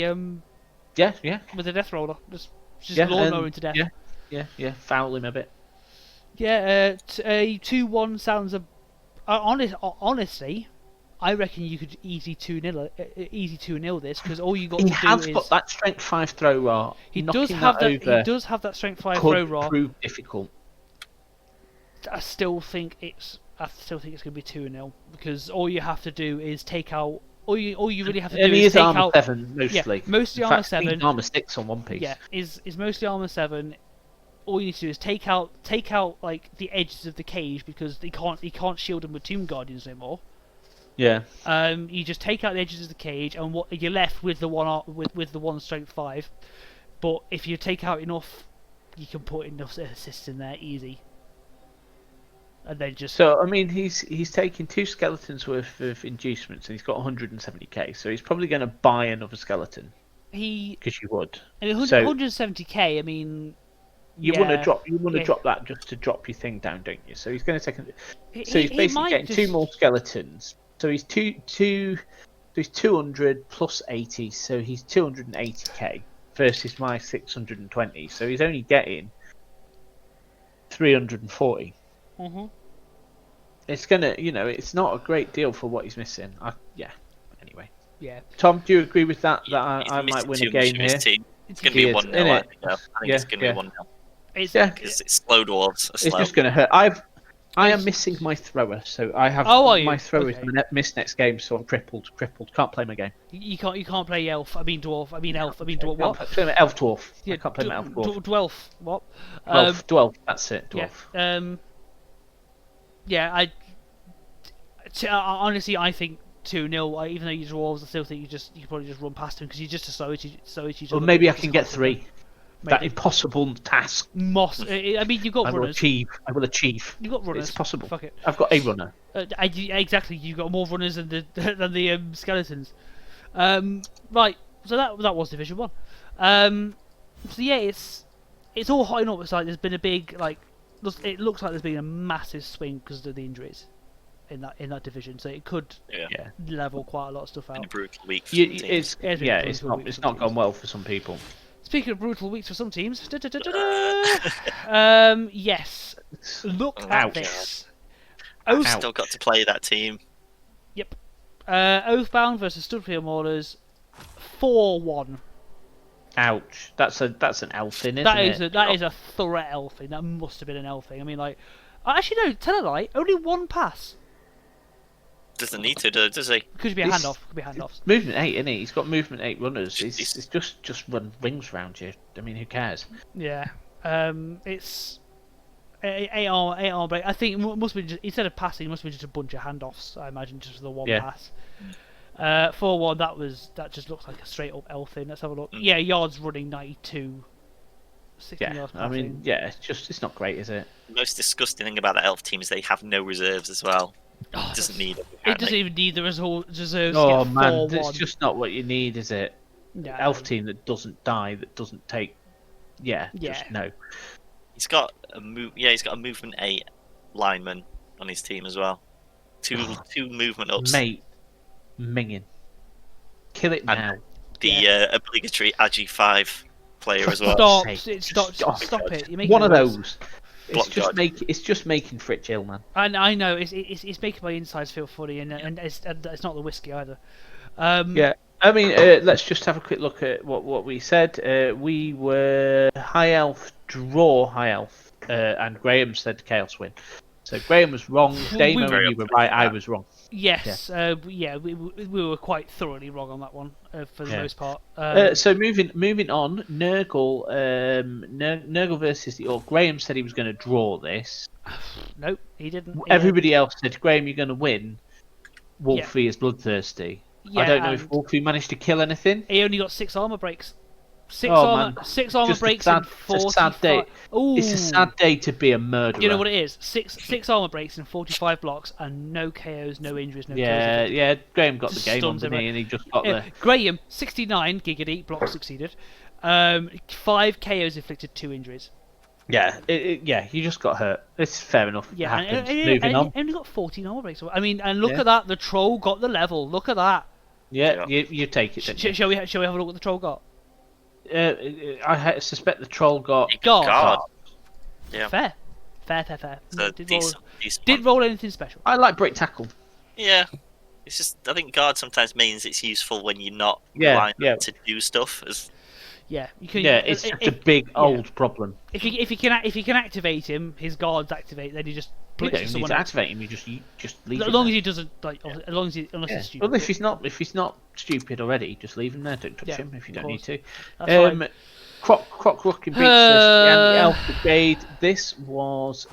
Speaker 2: Yeah.
Speaker 1: with the death roller, just
Speaker 2: Yeah,
Speaker 1: lawnmower him to death.
Speaker 2: Yeah. Foul him a bit.
Speaker 1: Yeah, a 2-1 sounds honestly, I reckon you could easy 2-0 this because all you got
Speaker 2: He
Speaker 1: to do
Speaker 2: has
Speaker 1: is
Speaker 2: got that strength 5 throw raw.
Speaker 1: he does
Speaker 2: Knocking
Speaker 1: have that.
Speaker 2: over
Speaker 1: He does have that strength 5 throw
Speaker 2: could
Speaker 1: raw.
Speaker 2: prove difficult.
Speaker 1: I still think it's going to be 2-0 because all you have to do is take out. All you really have to
Speaker 2: And
Speaker 1: do
Speaker 2: he
Speaker 1: is
Speaker 2: is
Speaker 1: take
Speaker 2: armor
Speaker 1: out.
Speaker 2: 7 mostly.
Speaker 1: Yeah, mostly
Speaker 2: In
Speaker 1: armor
Speaker 2: fact, I think
Speaker 1: 7.
Speaker 2: he's armor 6 on one piece.
Speaker 1: Yeah, is mostly armor 7. All you need to do is take out like the edges of the cage because he can't shield them with Tomb Guardians anymore.
Speaker 2: Yeah.
Speaker 1: You just take out the edges of the cage, and what you're left with the one strength 5. But if you take out enough, you can put enough assists in there easy. And then just
Speaker 2: So I mean, he's taking 2 skeletons worth of inducements, and he's got 170k. So he's probably going to buy another skeleton because you would.
Speaker 1: I mean,
Speaker 2: So-
Speaker 1: 170k. I mean,
Speaker 2: You
Speaker 1: yeah,
Speaker 2: want to drop. You want to
Speaker 1: yeah.
Speaker 2: drop that just to drop your thing down, don't you? So he's going to take. So he's
Speaker 1: he
Speaker 2: basically
Speaker 1: might
Speaker 2: getting
Speaker 1: just,
Speaker 2: 2 more skeletons. So he's two. So he's 200 plus 80. So he's 280k versus my 620. So he's only getting 340.
Speaker 1: Mhm.
Speaker 2: It's gonna, it's not a great deal for what he's missing. Anyway,
Speaker 1: Yeah,
Speaker 2: Tom, do you agree with that? That
Speaker 3: He's
Speaker 2: I might
Speaker 3: missing
Speaker 2: win
Speaker 3: too
Speaker 2: a
Speaker 3: much
Speaker 2: game
Speaker 3: of his
Speaker 2: here.
Speaker 3: team. It's going to be
Speaker 2: He is,
Speaker 3: 1-0. I
Speaker 2: innit?
Speaker 3: think. I think
Speaker 2: Yeah,
Speaker 3: it's going to
Speaker 2: yeah.
Speaker 3: be 1-0
Speaker 1: it's
Speaker 2: Yeah,
Speaker 3: because it's slow dwarves. Are
Speaker 2: it's
Speaker 3: slow.
Speaker 2: just gonna hurt. I am missing my thrower, so I have
Speaker 1: Oh, are you?
Speaker 2: my thrower is
Speaker 1: Okay.
Speaker 2: missed next game, so I'm crippled. Can't play my game.
Speaker 1: you can't play elf. I mean dwarf. I mean elf. I mean dwarf. What?
Speaker 2: Can't play my elf dwarf.
Speaker 1: Yeah,
Speaker 2: I can't play my elf dwarf.
Speaker 1: Dwarf. What?
Speaker 2: Dwarf. That's it. Dwarf.
Speaker 1: Yeah. Yeah. Honestly, I think 2-0. Even though you dwarves, I still think you can probably just run past him because you're just so each
Speaker 2: Or maybe I can get 3. That impossible task.
Speaker 1: I mean, you've got
Speaker 2: I will
Speaker 1: runners.
Speaker 2: achieve. You've
Speaker 1: got runners.
Speaker 2: It's possible.
Speaker 1: Fuck it.
Speaker 2: I've got a runner.
Speaker 1: Exactly. You've got more runners than the skeletons. Right. So that was Division 1. So yeah, it's all high up. It's like there's been a big it looks like there's been a massive swing because of the injuries in that division. So it could
Speaker 3: Yeah.
Speaker 1: level quite a lot of stuff
Speaker 3: Been a
Speaker 1: out.
Speaker 3: brutal week. For some teams.
Speaker 2: It's
Speaker 1: It's been a brutal week
Speaker 2: it's
Speaker 1: for
Speaker 2: not
Speaker 1: teams.
Speaker 2: gone well for some people.
Speaker 1: Speaking of brutal weeks for some teams, yes. Look at
Speaker 2: Ouch.
Speaker 1: this.
Speaker 3: I've still got to play that team.
Speaker 1: Yep. Oathbound versus Studfield Maulers, 4-1.
Speaker 2: Ouch. That's an elfin, isn't
Speaker 1: That
Speaker 2: it?
Speaker 1: is a threat elfing. That must have been an elfing. I mean, actually no. Tell a lie. Only 1 pass.
Speaker 3: Doesn't need to, does he?
Speaker 1: Could be a
Speaker 2: This-
Speaker 1: handoff. Could be handoffs.
Speaker 2: Movement 8, isn't he? He's got movement 8 runners.
Speaker 3: It's-
Speaker 2: It's just run rings around you. I mean, who cares?
Speaker 1: Yeah. It's 8 arm break. I think it must be just, instead of passing, it must be just a bunch of handoffs. I imagine just for the 1
Speaker 2: Yeah.
Speaker 1: pass. 4-1. That just looks like a straight up elfing. Let's have a look. Yeah, yards running 92. 16
Speaker 2: Yeah.
Speaker 1: yards
Speaker 2: I
Speaker 1: passing.
Speaker 2: mean, yeah. It's not great, is it?
Speaker 3: The most disgusting thing about the elf team is they have no reserves as well.
Speaker 1: Oh,
Speaker 3: It doesn't need it.
Speaker 1: It doesn't even need the reserves to
Speaker 2: Oh
Speaker 1: get
Speaker 2: man,
Speaker 1: 4-1.
Speaker 2: it's just not what you need, is it?
Speaker 1: No.
Speaker 2: Elf team that doesn't die, that doesn't take. Yeah.
Speaker 1: Yeah.
Speaker 2: Just no.
Speaker 3: He's got a he's got a movement 8 lineman on his team as well. Two movement ups.
Speaker 2: Mate, Minging. Kill it
Speaker 3: And-
Speaker 2: now.
Speaker 3: The obligatory Agi5 player as well.
Speaker 1: Stop!
Speaker 2: sake.
Speaker 1: Stop it! You're making
Speaker 2: One
Speaker 1: it
Speaker 2: of
Speaker 1: worse.
Speaker 2: those.
Speaker 3: Block God.
Speaker 2: It's just making Fritch ill, man.
Speaker 1: I know it's making my insides feel funny, and it's not the whiskey either.
Speaker 2: Yeah. I mean, let's just have a quick look at what we said. We were High Elf, draw High Elf, and Graham said Chaos win. So Graham was wrong. Damo, you were right. I was wrong.
Speaker 1: Yes, we were quite thoroughly wrong on that one for the most part.
Speaker 2: So moving on, Nurgle, Nurgle versus the Orc. Graham said he was going to draw this.
Speaker 1: Nope, he didn't.
Speaker 2: Everybody else said, Graham, you're going to win. Wolfie is bloodthirsty.
Speaker 1: Yeah,
Speaker 2: I don't know if Wolfie managed to kill anything.
Speaker 1: He only got 6 armor breaks. Six
Speaker 2: Oh,
Speaker 1: armor
Speaker 2: Just
Speaker 1: breaks
Speaker 2: a
Speaker 1: and
Speaker 2: it's a sad day.
Speaker 1: 45. Ooh.
Speaker 2: It's a sad day to be a murderer.
Speaker 1: You know what it is? Six armor breaks and 45 blocks and no KOs, no injuries, no
Speaker 2: Yeah,
Speaker 1: kills.
Speaker 2: yeah. Graham got the
Speaker 1: Just
Speaker 2: game on
Speaker 1: stuns
Speaker 2: the knee,
Speaker 1: everyone.
Speaker 2: and he just got the.
Speaker 1: Graham 69 giggity blocks succeeded. 5 KOs inflicted, 2 injuries.
Speaker 2: Yeah, yeah. You just got hurt. It's fair enough. It
Speaker 1: Yeah,
Speaker 2: happens.
Speaker 1: and
Speaker 2: Moving on.
Speaker 1: he only got 14 armor breaks. I mean, and look
Speaker 2: Yeah.
Speaker 1: at that. The troll got the level. Look at that.
Speaker 2: Yeah, you take it. Didn't you?
Speaker 1: Shall we have a look what the troll got?
Speaker 2: I suspect the troll got.
Speaker 1: God.
Speaker 3: Yeah.
Speaker 1: Fair.
Speaker 3: So decent
Speaker 1: Didn't roll anything special.
Speaker 2: I like break tackle.
Speaker 3: Yeah. It's just, I think guard sometimes means it's useful when you're not
Speaker 2: Yeah,
Speaker 3: relying
Speaker 2: yeah.
Speaker 3: to do stuff.
Speaker 1: Yeah, you can.
Speaker 2: Yeah, it's just a big old problem.
Speaker 1: If you can activate him, his guards activate. Then you just
Speaker 2: You
Speaker 1: blitz
Speaker 2: don't need
Speaker 1: someone
Speaker 2: to
Speaker 1: else.
Speaker 2: activate him. You just leave
Speaker 1: As
Speaker 2: him
Speaker 1: long
Speaker 2: there.
Speaker 1: as he doesn't as long as unless
Speaker 2: Yeah.
Speaker 1: he's stupid.
Speaker 2: Well, if he's not stupid already, just leave him there. Don't touch
Speaker 1: Yeah,
Speaker 2: him if you
Speaker 1: of
Speaker 2: don't need
Speaker 1: course.
Speaker 2: to.
Speaker 1: That's fine.
Speaker 2: Croc Rocking beats the Elf Brigade. This was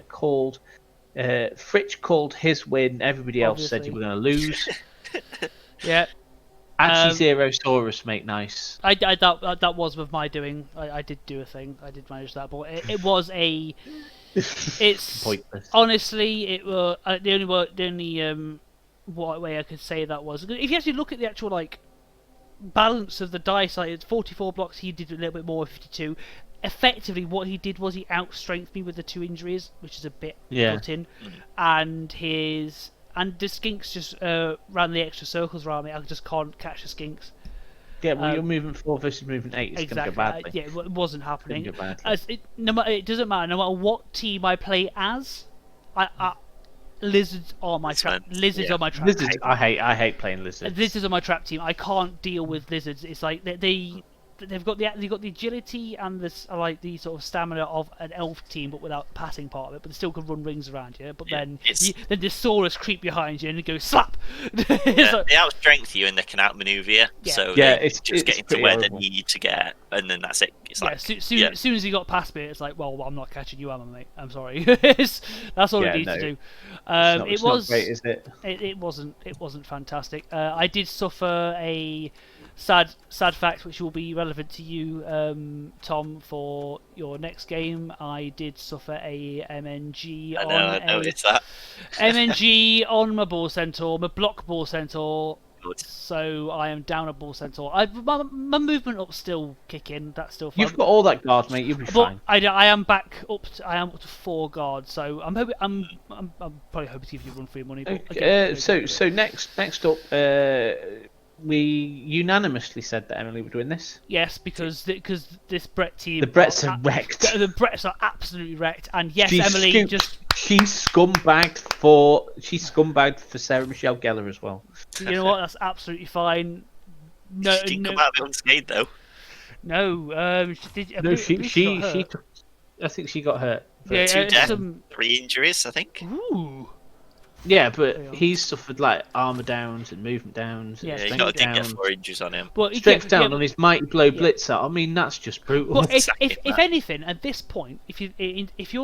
Speaker 2: called. Fritch called his win. Everybody else said you were going to lose.
Speaker 1: Yeah,
Speaker 2: Anti-Zero-saurus make nice.
Speaker 1: that was with my doing. I did do a thing. I did manage that, but it was a. It's
Speaker 2: Pointless.
Speaker 1: honestly it were the only what way I could say that was if you actually look at the actual like balance of the dice, like it's 44 blocks. He did a little bit more, 52. Effectively, what he did was he outstrengthed me with the 2 injuries, which is a bit put in, and the skinks just ran the extra circles around me. I just can't catch the skinks.
Speaker 2: Yeah, well, your movement 4 versus movement 8 is
Speaker 1: Exactly.
Speaker 2: going to go badly.
Speaker 1: Yeah, it wasn't happening.
Speaker 2: It's gonna go badly.
Speaker 1: It doesn't matter. No matter what team I play as, lizards are my trap. Lizards are my trap.
Speaker 2: Lizards, I hate playing lizards.
Speaker 1: Lizards are my trap team. I can't deal with lizards. It's like they've got the agility and the sort of stamina of an elf team, but without the passing part of it. But they still can run rings around you. But then the Saurus creep behind you and it goes slap.
Speaker 3: They outstrength you and they can outmaneuver you.
Speaker 1: Yeah.
Speaker 3: So
Speaker 2: it's
Speaker 3: just getting to
Speaker 2: pretty
Speaker 3: where
Speaker 2: horrible.
Speaker 3: they need to get, and then that's it. It's like,
Speaker 1: as soon as he got past me, it's like, well, I'm not catching you, am I, mate? I'm sorry. That's all it needs to do.
Speaker 2: It's not great, is it?
Speaker 1: It wasn't fantastic. I did suffer a sad fact, which will be relevant to you, Tom, for your next game. I did suffer a MNG.
Speaker 3: I noticed that.
Speaker 1: MNG on my Bull Centaur, my block Bull Centaur.
Speaker 3: Good.
Speaker 1: So I am down a Bull Centaur. My movement up's still kicking. That's still fine.
Speaker 2: You've got all that guard, mate. You'll be
Speaker 1: But
Speaker 2: fine.
Speaker 1: I am back up. I am up to 4 guards. So I'm hoping. I'm probably hoping to give you run for your money. But
Speaker 2: So next up, we unanimously said that Emily would win this.
Speaker 1: yes, because this Brett team.
Speaker 2: The Bretts are wrecked.
Speaker 1: The Bretts are absolutely wrecked. And yes,
Speaker 2: She
Speaker 1: Emily just.
Speaker 2: She scumbagged for Sarah Michelle Gellar as well.
Speaker 1: You know what? That's absolutely fine. No,
Speaker 3: She didn't come out of it unscathed though.
Speaker 1: no.
Speaker 2: She took. I think she got hurt.
Speaker 1: Yeah,
Speaker 3: 2 deaths,
Speaker 1: some.
Speaker 3: 3 injuries, I think.
Speaker 1: Ooh.
Speaker 2: Yeah, but he's suffered like armor downs and movement downs.
Speaker 1: Yeah,
Speaker 2: And
Speaker 3: Yeah, you
Speaker 2: strength
Speaker 3: got to get
Speaker 2: downs.
Speaker 3: 4 injuries on him.
Speaker 1: Well,
Speaker 2: Strength down on his mighty blow blitzer. I mean, that's just brutal.
Speaker 1: Well, if
Speaker 3: Sacking that.
Speaker 1: anything, at this point, if you're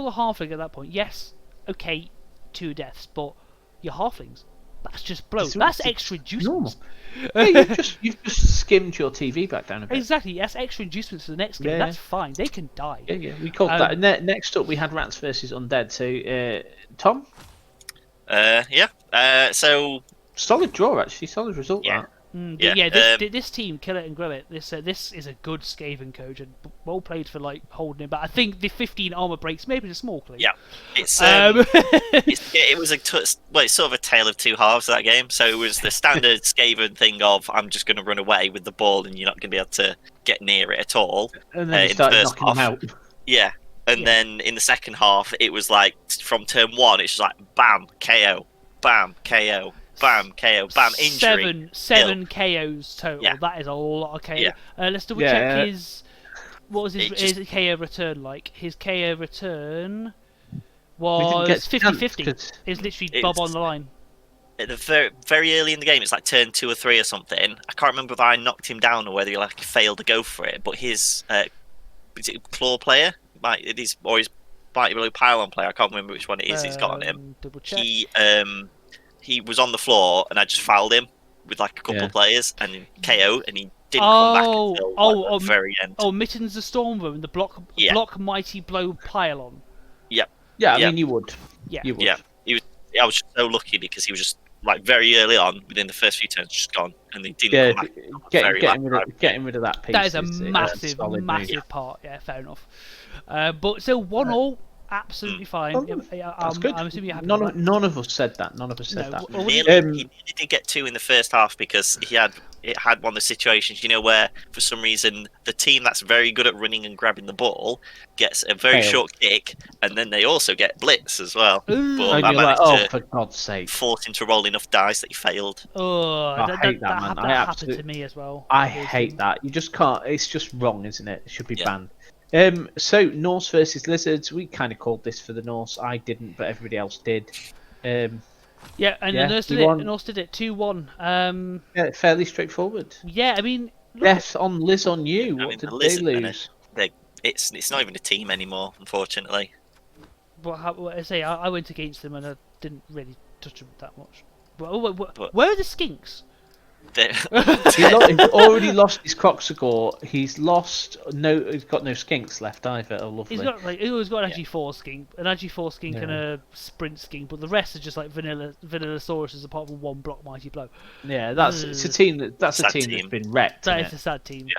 Speaker 1: the halfling at that point, yes, okay, 2 deaths, but you're halflings. That's just blow. That's extra inducements.
Speaker 2: Yeah, you've just skimmed your TV back down a bit.
Speaker 1: Exactly. That's extra inducements for the next game.
Speaker 2: Yeah.
Speaker 1: That's fine. They can die.
Speaker 2: Yeah, we called that. And next up, we had Rats versus Undead. So, Tom,
Speaker 3: So
Speaker 2: solid draw actually. Solid result.
Speaker 3: Yeah.
Speaker 2: That.
Speaker 1: This team, Kill It and Grow It. This is a good Skaven coach and well played for like holding him back. I think the 15 armor breaks maybe a small clue.
Speaker 3: yeah, it's it was it's sort of a tale of two halves of that game. So it was the standard Skaven thing of I'm just going to run away with the ball and you're not going to be able to get near it at all.
Speaker 2: And then he
Speaker 3: in the
Speaker 2: started
Speaker 3: first
Speaker 2: knocking them
Speaker 3: half.
Speaker 2: out.
Speaker 3: Yeah, and
Speaker 1: Yeah.
Speaker 3: then in the second half, it was like from turn 1, it's just like bam, KO, bam, KO, bam, KO, bam, injury.
Speaker 1: Seven KOs total.
Speaker 3: Yeah.
Speaker 1: That is a lot of KO.
Speaker 3: Yeah.
Speaker 1: Let's double
Speaker 2: Yeah,
Speaker 1: check
Speaker 2: yeah.
Speaker 1: his. What was his,
Speaker 3: It just-
Speaker 1: his KO return like? His KO return
Speaker 2: We didn't
Speaker 1: was
Speaker 2: get the chance
Speaker 1: 50-50.
Speaker 2: 'cause-
Speaker 1: It's literally
Speaker 3: It's-
Speaker 1: bob on the line.
Speaker 3: At the very early in the game, it's like turn 2 or 3 or something. I can't remember whether I knocked him down or whether he like failed to go for it. But his is it claw player, his mighty blue pylon player. I can't remember which one it is. He's got on him.
Speaker 1: Double check.
Speaker 3: He was on the floor and I just fouled him with like a couple
Speaker 2: Yeah.
Speaker 3: of players and KO, and he didn't come back
Speaker 1: Oh,
Speaker 3: until
Speaker 1: oh,
Speaker 3: the very end.
Speaker 1: Oh, Mittens the Stormworm, the
Speaker 3: Yeah.
Speaker 1: block mighty blow pylon.
Speaker 2: Yeah, I
Speaker 3: Yeah.
Speaker 2: mean, you would.
Speaker 1: Yeah.
Speaker 2: You would.
Speaker 3: Yeah, I was just so lucky because he was just like very early on within the first few turns just gone, and he didn't
Speaker 2: Yeah,
Speaker 3: come back. very
Speaker 2: getting
Speaker 3: last
Speaker 2: rid of that piece.
Speaker 1: That is a
Speaker 2: is
Speaker 1: massive,
Speaker 2: solid move.
Speaker 1: massive part. Yeah, fair enough. But still, 1-1, absolutely fine.
Speaker 2: Oh, That's good.
Speaker 1: I'm assuming you're happy with that.
Speaker 2: None of us said that. None of us said
Speaker 1: No,
Speaker 2: that.
Speaker 1: well,
Speaker 3: He nearly did get 2 in the first half because it had one of the situations, where for some reason the team that's very good at running and grabbing the ball gets a very
Speaker 2: Fail.
Speaker 3: short kick, and then they also get blitz as well.
Speaker 1: Ooh.
Speaker 3: But
Speaker 2: And
Speaker 3: I
Speaker 2: you're like,
Speaker 3: managed
Speaker 2: oh,
Speaker 3: to
Speaker 2: for God's sake.
Speaker 3: force him to roll enough dice that he failed.
Speaker 1: Oh,
Speaker 2: I hate that, man.
Speaker 1: That
Speaker 2: I
Speaker 1: happened
Speaker 2: absolutely-
Speaker 1: to me as well.
Speaker 2: I
Speaker 1: It was,
Speaker 2: hate that. You just can't. It's just wrong, isn't it? It should be
Speaker 3: Yeah.
Speaker 2: banned. So Norse versus Lizards. We kind of called this for the Norse. I didn't, but everybody else did.
Speaker 1: Yeah, and
Speaker 2: Yeah,
Speaker 1: the Nurse
Speaker 2: you
Speaker 1: did it.
Speaker 2: won.
Speaker 1: The Nurse did it 2-1.
Speaker 2: Yeah, fairly straightforward.
Speaker 1: Yeah, I mean, look,
Speaker 2: Death on Liz on you.
Speaker 3: I
Speaker 2: What
Speaker 3: mean,
Speaker 2: did
Speaker 3: the
Speaker 2: they
Speaker 3: Lizard,
Speaker 2: lose?
Speaker 3: It's not even a team anymore, unfortunately.
Speaker 1: what I say, I went against them and I didn't really touch them that much.
Speaker 3: But-
Speaker 1: Where are the skinks?
Speaker 3: They-
Speaker 2: He's already lost his Croxagore. He's lost no. He's got no skinks left either. Oh, lovely.
Speaker 1: He's got he's got an Ag4 skink, and
Speaker 2: Yeah.
Speaker 1: a sprint skink, but the rest are just like vanilla Sauruses apart from one block mighty blow.
Speaker 2: Yeah, it's a team that's a
Speaker 3: Sad
Speaker 2: team that's
Speaker 3: team.
Speaker 2: been wrecked.
Speaker 1: That
Speaker 2: innit?
Speaker 1: is a sad team.
Speaker 3: Yeah.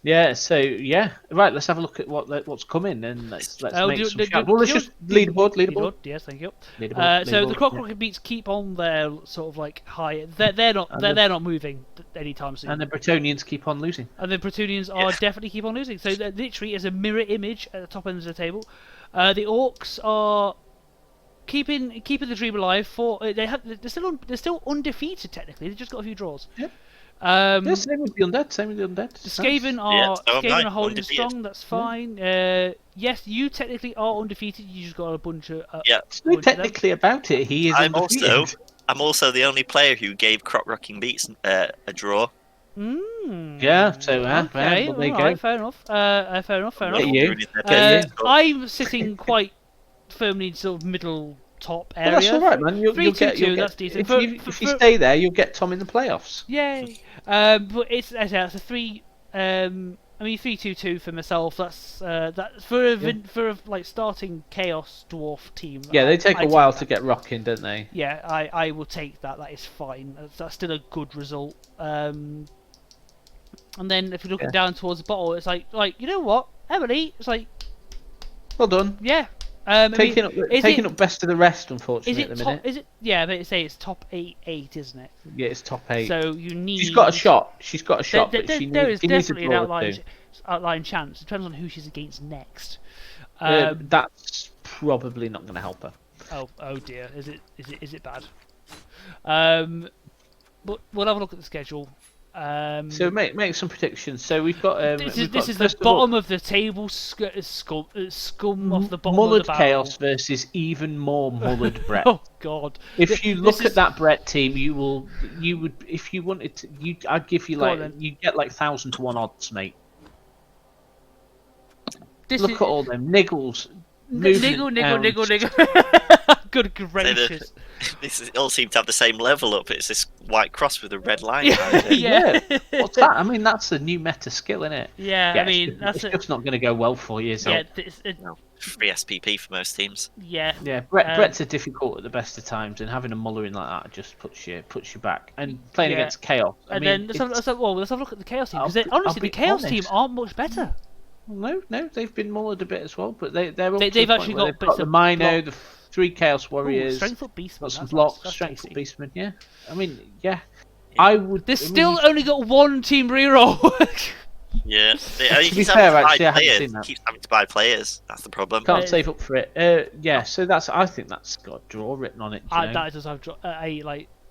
Speaker 2: Yeah, so right. Let's have a look at what's coming and let's
Speaker 1: Oh,
Speaker 2: make
Speaker 1: do-
Speaker 2: some
Speaker 1: do-
Speaker 2: shout.
Speaker 1: do-
Speaker 2: Well, let's
Speaker 1: do-
Speaker 2: just leaderboard.
Speaker 1: Yes, thank you.
Speaker 2: Leaderboard,
Speaker 1: So the
Speaker 2: leaderboard,
Speaker 1: Croc Beats keep on their sort of like high. They're not
Speaker 2: And
Speaker 1: they're not moving anytime soon.
Speaker 2: and the Bretonians keep on losing.
Speaker 1: And the Bretonians are definitely keep on losing. So that literally is a mirror image at the top end of the table. The Orcs are keeping the dream alive. They're still undefeated technically. They just got a few draws.
Speaker 2: Yep.
Speaker 1: Yeah,
Speaker 2: Same with the undead.
Speaker 1: the Skaven are
Speaker 3: so am I,
Speaker 1: holding
Speaker 3: undefeated.
Speaker 1: strong. That's fine. Yes, you technically are undefeated. You just got a bunch of
Speaker 3: Yeah.
Speaker 2: It's no technically about it. He is
Speaker 3: I'm
Speaker 2: undefeated.
Speaker 3: also the only player who gave Croc Rocking Beats a draw.
Speaker 2: Yeah, so
Speaker 1: Okay,
Speaker 2: well, there you
Speaker 1: alright,
Speaker 2: go.
Speaker 1: fair enough. Fair enough.
Speaker 2: Get you.
Speaker 3: Ruining their players.
Speaker 1: I'm sitting quite firmly in sort of middle top
Speaker 2: Well,
Speaker 1: area.
Speaker 2: that's all right, man. You'll
Speaker 1: 3-2-2,
Speaker 2: get.
Speaker 1: that's decent.
Speaker 2: If
Speaker 1: For-
Speaker 2: you
Speaker 1: for-
Speaker 2: stay there, you'll get Tom in the playoffs.
Speaker 1: Yay! But it's it's a 3-2-2 for myself. That's for a like starting Chaos Dwarf team.
Speaker 2: Yeah, they take
Speaker 1: I
Speaker 2: a while
Speaker 1: that.
Speaker 2: to get rocking, don't they?
Speaker 1: Yeah, I will take that. That is fine. That's still a good result. And then if you look
Speaker 2: Yeah.
Speaker 1: down towards the bottle, it's like you know what, Emily? It's like
Speaker 2: Well done.
Speaker 1: yeah. I mean,
Speaker 2: Taking
Speaker 1: is
Speaker 2: up best of the rest,
Speaker 1: Is
Speaker 2: unfortunately,
Speaker 1: it
Speaker 2: at the
Speaker 1: top?
Speaker 2: minute.
Speaker 1: Is it? Yeah, but say it's top 8, isn't it?
Speaker 2: Yeah, it's top 8.
Speaker 1: So you need.
Speaker 2: She's got a shot. She's got a shot,
Speaker 1: There,
Speaker 2: but she
Speaker 1: there
Speaker 2: needs,
Speaker 1: is
Speaker 2: she needs a
Speaker 1: definitely an
Speaker 2: draw or two.
Speaker 1: outline chance. It depends on who she's against next.
Speaker 2: That's probably not going to help her.
Speaker 1: Oh dear, is it bad? But we'll have a look at the schedule.
Speaker 2: So make some predictions. So we've got.
Speaker 1: this
Speaker 2: we've got,
Speaker 1: is the
Speaker 2: first of all,
Speaker 1: bottom of the table. Scum off the bottom
Speaker 2: mullered
Speaker 1: of the barrel.
Speaker 2: chaos versus even more mullered Brett.
Speaker 1: Oh God!
Speaker 2: If you
Speaker 1: This
Speaker 2: look
Speaker 1: is-
Speaker 2: at that Brett team, you would, if you wanted to, I'd give you
Speaker 1: Go on
Speaker 2: like,
Speaker 1: then.
Speaker 2: you get like 1,000 to 1 odds, mate.
Speaker 1: This
Speaker 2: Look
Speaker 1: is,
Speaker 2: at all them niggles.
Speaker 1: niggle.
Speaker 2: movement
Speaker 1: Good gracious!
Speaker 3: This all seem to have the same level up. It's this white cross with a red line.
Speaker 1: Yeah.
Speaker 3: behind it.
Speaker 2: Yeah. What's that? I mean, that's a new meta skill, isn't it?
Speaker 1: Yeah, I mean
Speaker 2: it's just not going to go well for you. So.
Speaker 1: yeah,
Speaker 3: No, free SPP for most teams.
Speaker 1: yeah.
Speaker 2: Yeah, Brett's are difficult at the best of times, and having a mullering like that just puts you back. And playing
Speaker 1: Yeah.
Speaker 2: against chaos, I
Speaker 1: And
Speaker 2: mean,
Speaker 1: then let's have a look at the Chaos team
Speaker 2: I'll
Speaker 1: because
Speaker 2: be-
Speaker 1: honestly
Speaker 2: I'll
Speaker 1: the
Speaker 2: be
Speaker 1: Chaos team
Speaker 2: honest.
Speaker 1: aren't much better.
Speaker 2: no, they've been mullered a bit as well, but they're up
Speaker 1: They've
Speaker 2: to the
Speaker 1: actually
Speaker 2: point where
Speaker 1: got
Speaker 2: they've
Speaker 1: bits
Speaker 2: the
Speaker 1: of
Speaker 2: Mino,
Speaker 1: block.
Speaker 2: 3 Chaos
Speaker 1: Ooh,
Speaker 2: Warriors.
Speaker 1: Strength Up Beastman.
Speaker 2: Got some
Speaker 1: That's
Speaker 2: blocks,
Speaker 1: nice. That's
Speaker 2: Strength
Speaker 1: tasty.
Speaker 2: Beastman. Yeah, I mean, yeah. I would.
Speaker 1: There's
Speaker 2: I mean,
Speaker 1: still only got one team reroll.
Speaker 3: Yeah.
Speaker 2: To be
Speaker 3: He's
Speaker 2: fair,
Speaker 3: having to buy
Speaker 2: actually, I haven't
Speaker 3: players.
Speaker 2: seen that.
Speaker 3: He keeps having to buy players. That's the problem.
Speaker 2: Can't save up for it. Yeah, so that's. I think that's got a draw written on it.
Speaker 1: That does have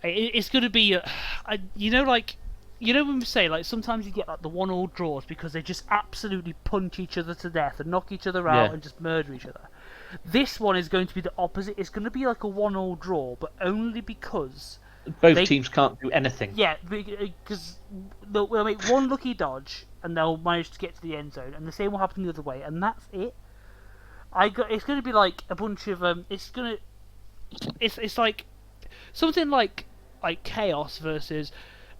Speaker 1: it's going to be like when we say like sometimes you get like the 1-1 draws because they just absolutely punch each other to death and knock each other out and just murder each other. This one is going to be the opposite. It's going to be like a 1-1 draw, but only because
Speaker 2: both teams can't do anything.
Speaker 1: Yeah, because they'll make one lucky dodge and they'll manage to get to the end zone, and the same will happen the other way, and that's it. It's going to be like a bunch of It's like something like Chaos versus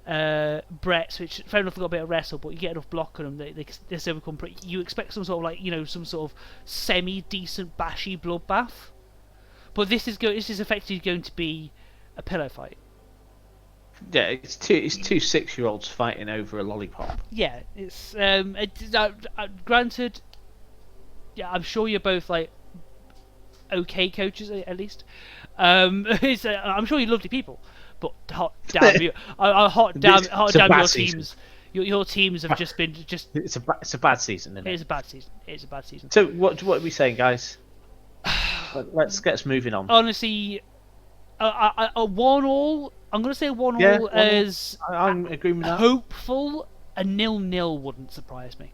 Speaker 1: Brett's, which fair enough, they've got a bit of wrestle, but you get enough block on them, they still become pretty. You expect some sort of some sort of semi-decent bashy bloodbath, but this is effectively going to be a pillow fight.
Speaker 2: Yeah, it's two 6-year-olds fighting over a lollipop.
Speaker 1: Yeah, it's granted. Yeah, I'm sure you're both like okay coaches at least. I'm sure you're lovely people, but hot damn you, hot damn your teams. Your teams have just been
Speaker 2: It's a bad season, isn't it?
Speaker 1: It is a bad season. It is a bad season.
Speaker 2: So what are we saying, guys? Let's get us moving on.
Speaker 1: Honestly, a 1-1. I'm going to say 1-1 as
Speaker 2: I'm agreeing with that.
Speaker 1: Hopeful. A 0-0 wouldn't surprise me.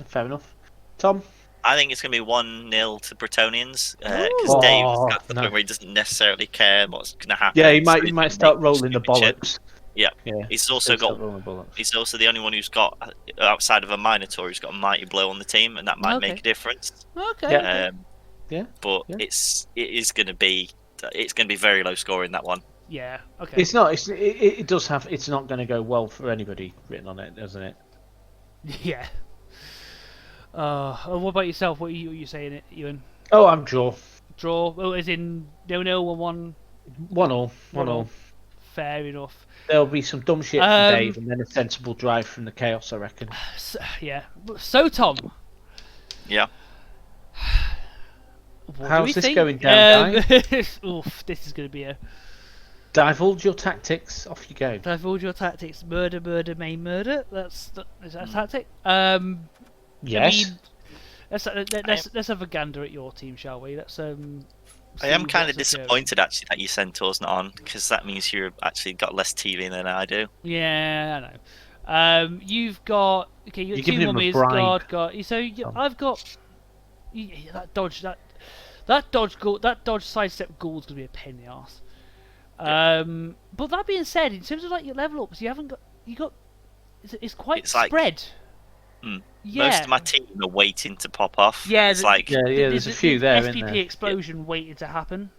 Speaker 2: Fair enough. Tom?
Speaker 3: I think it's going to be 1-0 to Bretonians because Dave's got to the point where he doesn't necessarily care what's going to happen.
Speaker 2: Yeah, he might start rolling the bollocks.
Speaker 3: Yeah. He's also He's also the only one who's got, outside of a Minotaur, who's got a mighty blow on the team, and that might make a difference.
Speaker 1: Okay.
Speaker 3: But it is going to be very low scoring, that one.
Speaker 1: Yeah. Okay.
Speaker 2: It's not. It does have. It's not going to go well for anybody written on it, doesn't it?
Speaker 1: Yeah. What about yourself? What are you saying, Iwan?
Speaker 2: Oh, I'm draw.
Speaker 1: Draw. Oh, as in 0-0 1-1.
Speaker 2: 1-1.
Speaker 1: Fair enough.
Speaker 2: There'll be some dumb shit from Dave, and then a sensible drive from the Chaos, I reckon.
Speaker 1: So Tom.
Speaker 3: Yeah.
Speaker 2: How's this going down, guys?
Speaker 1: Oof, this is going to be a...
Speaker 2: Divulge your tactics. Off you go.
Speaker 1: Divulge your tactics. Murder, main murder. Is that a tactic?
Speaker 2: Yes.
Speaker 1: I mean, let's have a gander at your team, shall we?
Speaker 3: I am kind of disappointed actually that your Centaur's not on, because that means you've actually got less TV than I do.
Speaker 1: Yeah, I know. You've got your two mummies. I've got that dodge sidestep ghoul's gonna be a pain in the arse. But that being said, in terms of like your level ups, it's quite spread. Yeah.
Speaker 3: Most of my team are waiting to pop off.
Speaker 1: Yeah,
Speaker 2: there's a few there.
Speaker 1: SPP explosion waiting to happen.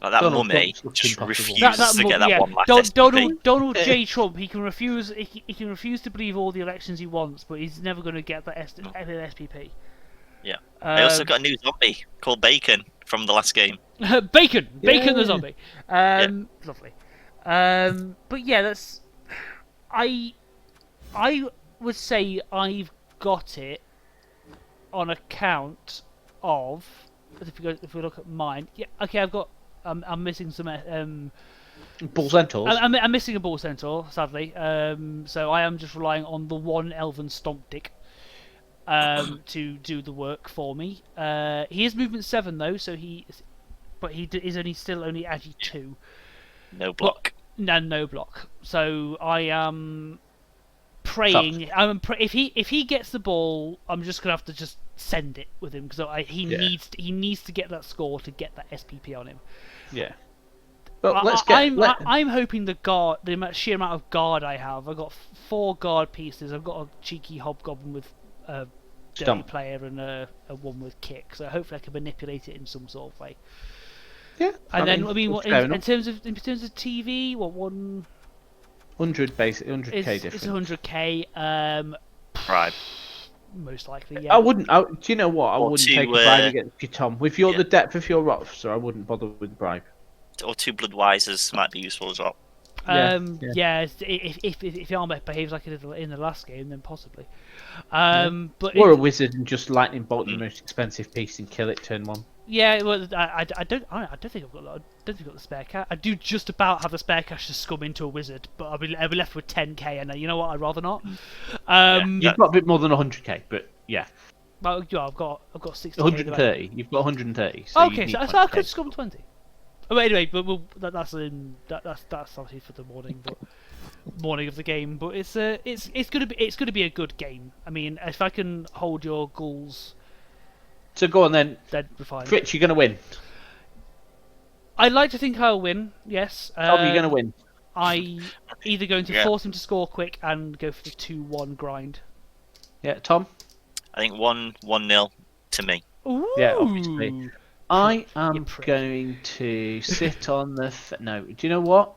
Speaker 3: Like that mummy just refuses to get that one last SPP.
Speaker 1: Donald J. Trump, he can refuse to believe all the elections he wants, but he's never going to get that SPP.
Speaker 3: Yeah. I also got a new zombie called Bacon from the last game.
Speaker 1: Bacon the zombie. Lovely. But yeah, that's. I would say I've got it on account of. If we look at mine, yeah, okay, I've got. I'm missing some.
Speaker 2: Bull Centaurs.
Speaker 1: I'm missing a Bull Centaur, sadly. So I am just relying on the one Elven Stomp Dick. To do the work for me. He is movement 7 though, so he is still only agi 2.
Speaker 3: No block.
Speaker 1: No block. So I am praying. If he gets the ball, I'm just gonna have to just send it with him because he needs to get that score to get that SPP on him.
Speaker 2: Yeah.
Speaker 1: But I'm hoping the sheer amount of guard I have. I've got 4 guard pieces. I've got a cheeky hobgoblin with a dirty player and a one with kick. So hopefully I can manipulate it in some sort of way.
Speaker 2: Yeah.
Speaker 1: In terms of TV, what
Speaker 2: 100 basic 100k difference.
Speaker 1: It's 100k.
Speaker 3: Right.
Speaker 1: Most likely, yeah.
Speaker 2: I wouldn't. Do you know what? I wouldn't take a bribe against you, Tom. With the depth of your roster, I wouldn't bother with the bribe.
Speaker 3: Or 2 Bloodwisers might be useful as well.
Speaker 1: If Armor behaves like it did in the last game, then possibly. But
Speaker 2: or a wizard and just lightning bolt your most expensive piece and kill it turn 1.
Speaker 1: Yeah, well, I don't think I've got the spare cash. I do just about have the spare cash to scum into a wizard, but I'll be left with 10k, and you know what? I'd rather not.
Speaker 2: You've got a bit more than 100k, but yeah.
Speaker 1: Well, yeah, I've got 60k.
Speaker 2: 130. You've got 130. So
Speaker 1: Okay, so I could scum 20. Oh, anyway, but that's obviously for the morning, but morning of the game. But it's gonna be a good game. I mean, if I can hold your goals,
Speaker 2: So go on then.
Speaker 1: then we're fine.
Speaker 2: Fritz, you're going to win.
Speaker 1: I'd like to think I'll win. Yes.
Speaker 2: Tom, you're going to win.
Speaker 1: I either going to
Speaker 3: Yeah.
Speaker 1: force him to score quick and go for the 2-1 grind.
Speaker 2: Yeah, Tom?
Speaker 3: I think 1-0 to me.
Speaker 1: Ooh.
Speaker 2: Yeah, obviously. I am
Speaker 1: You prick.
Speaker 2: going to sit on the... No, do you know what?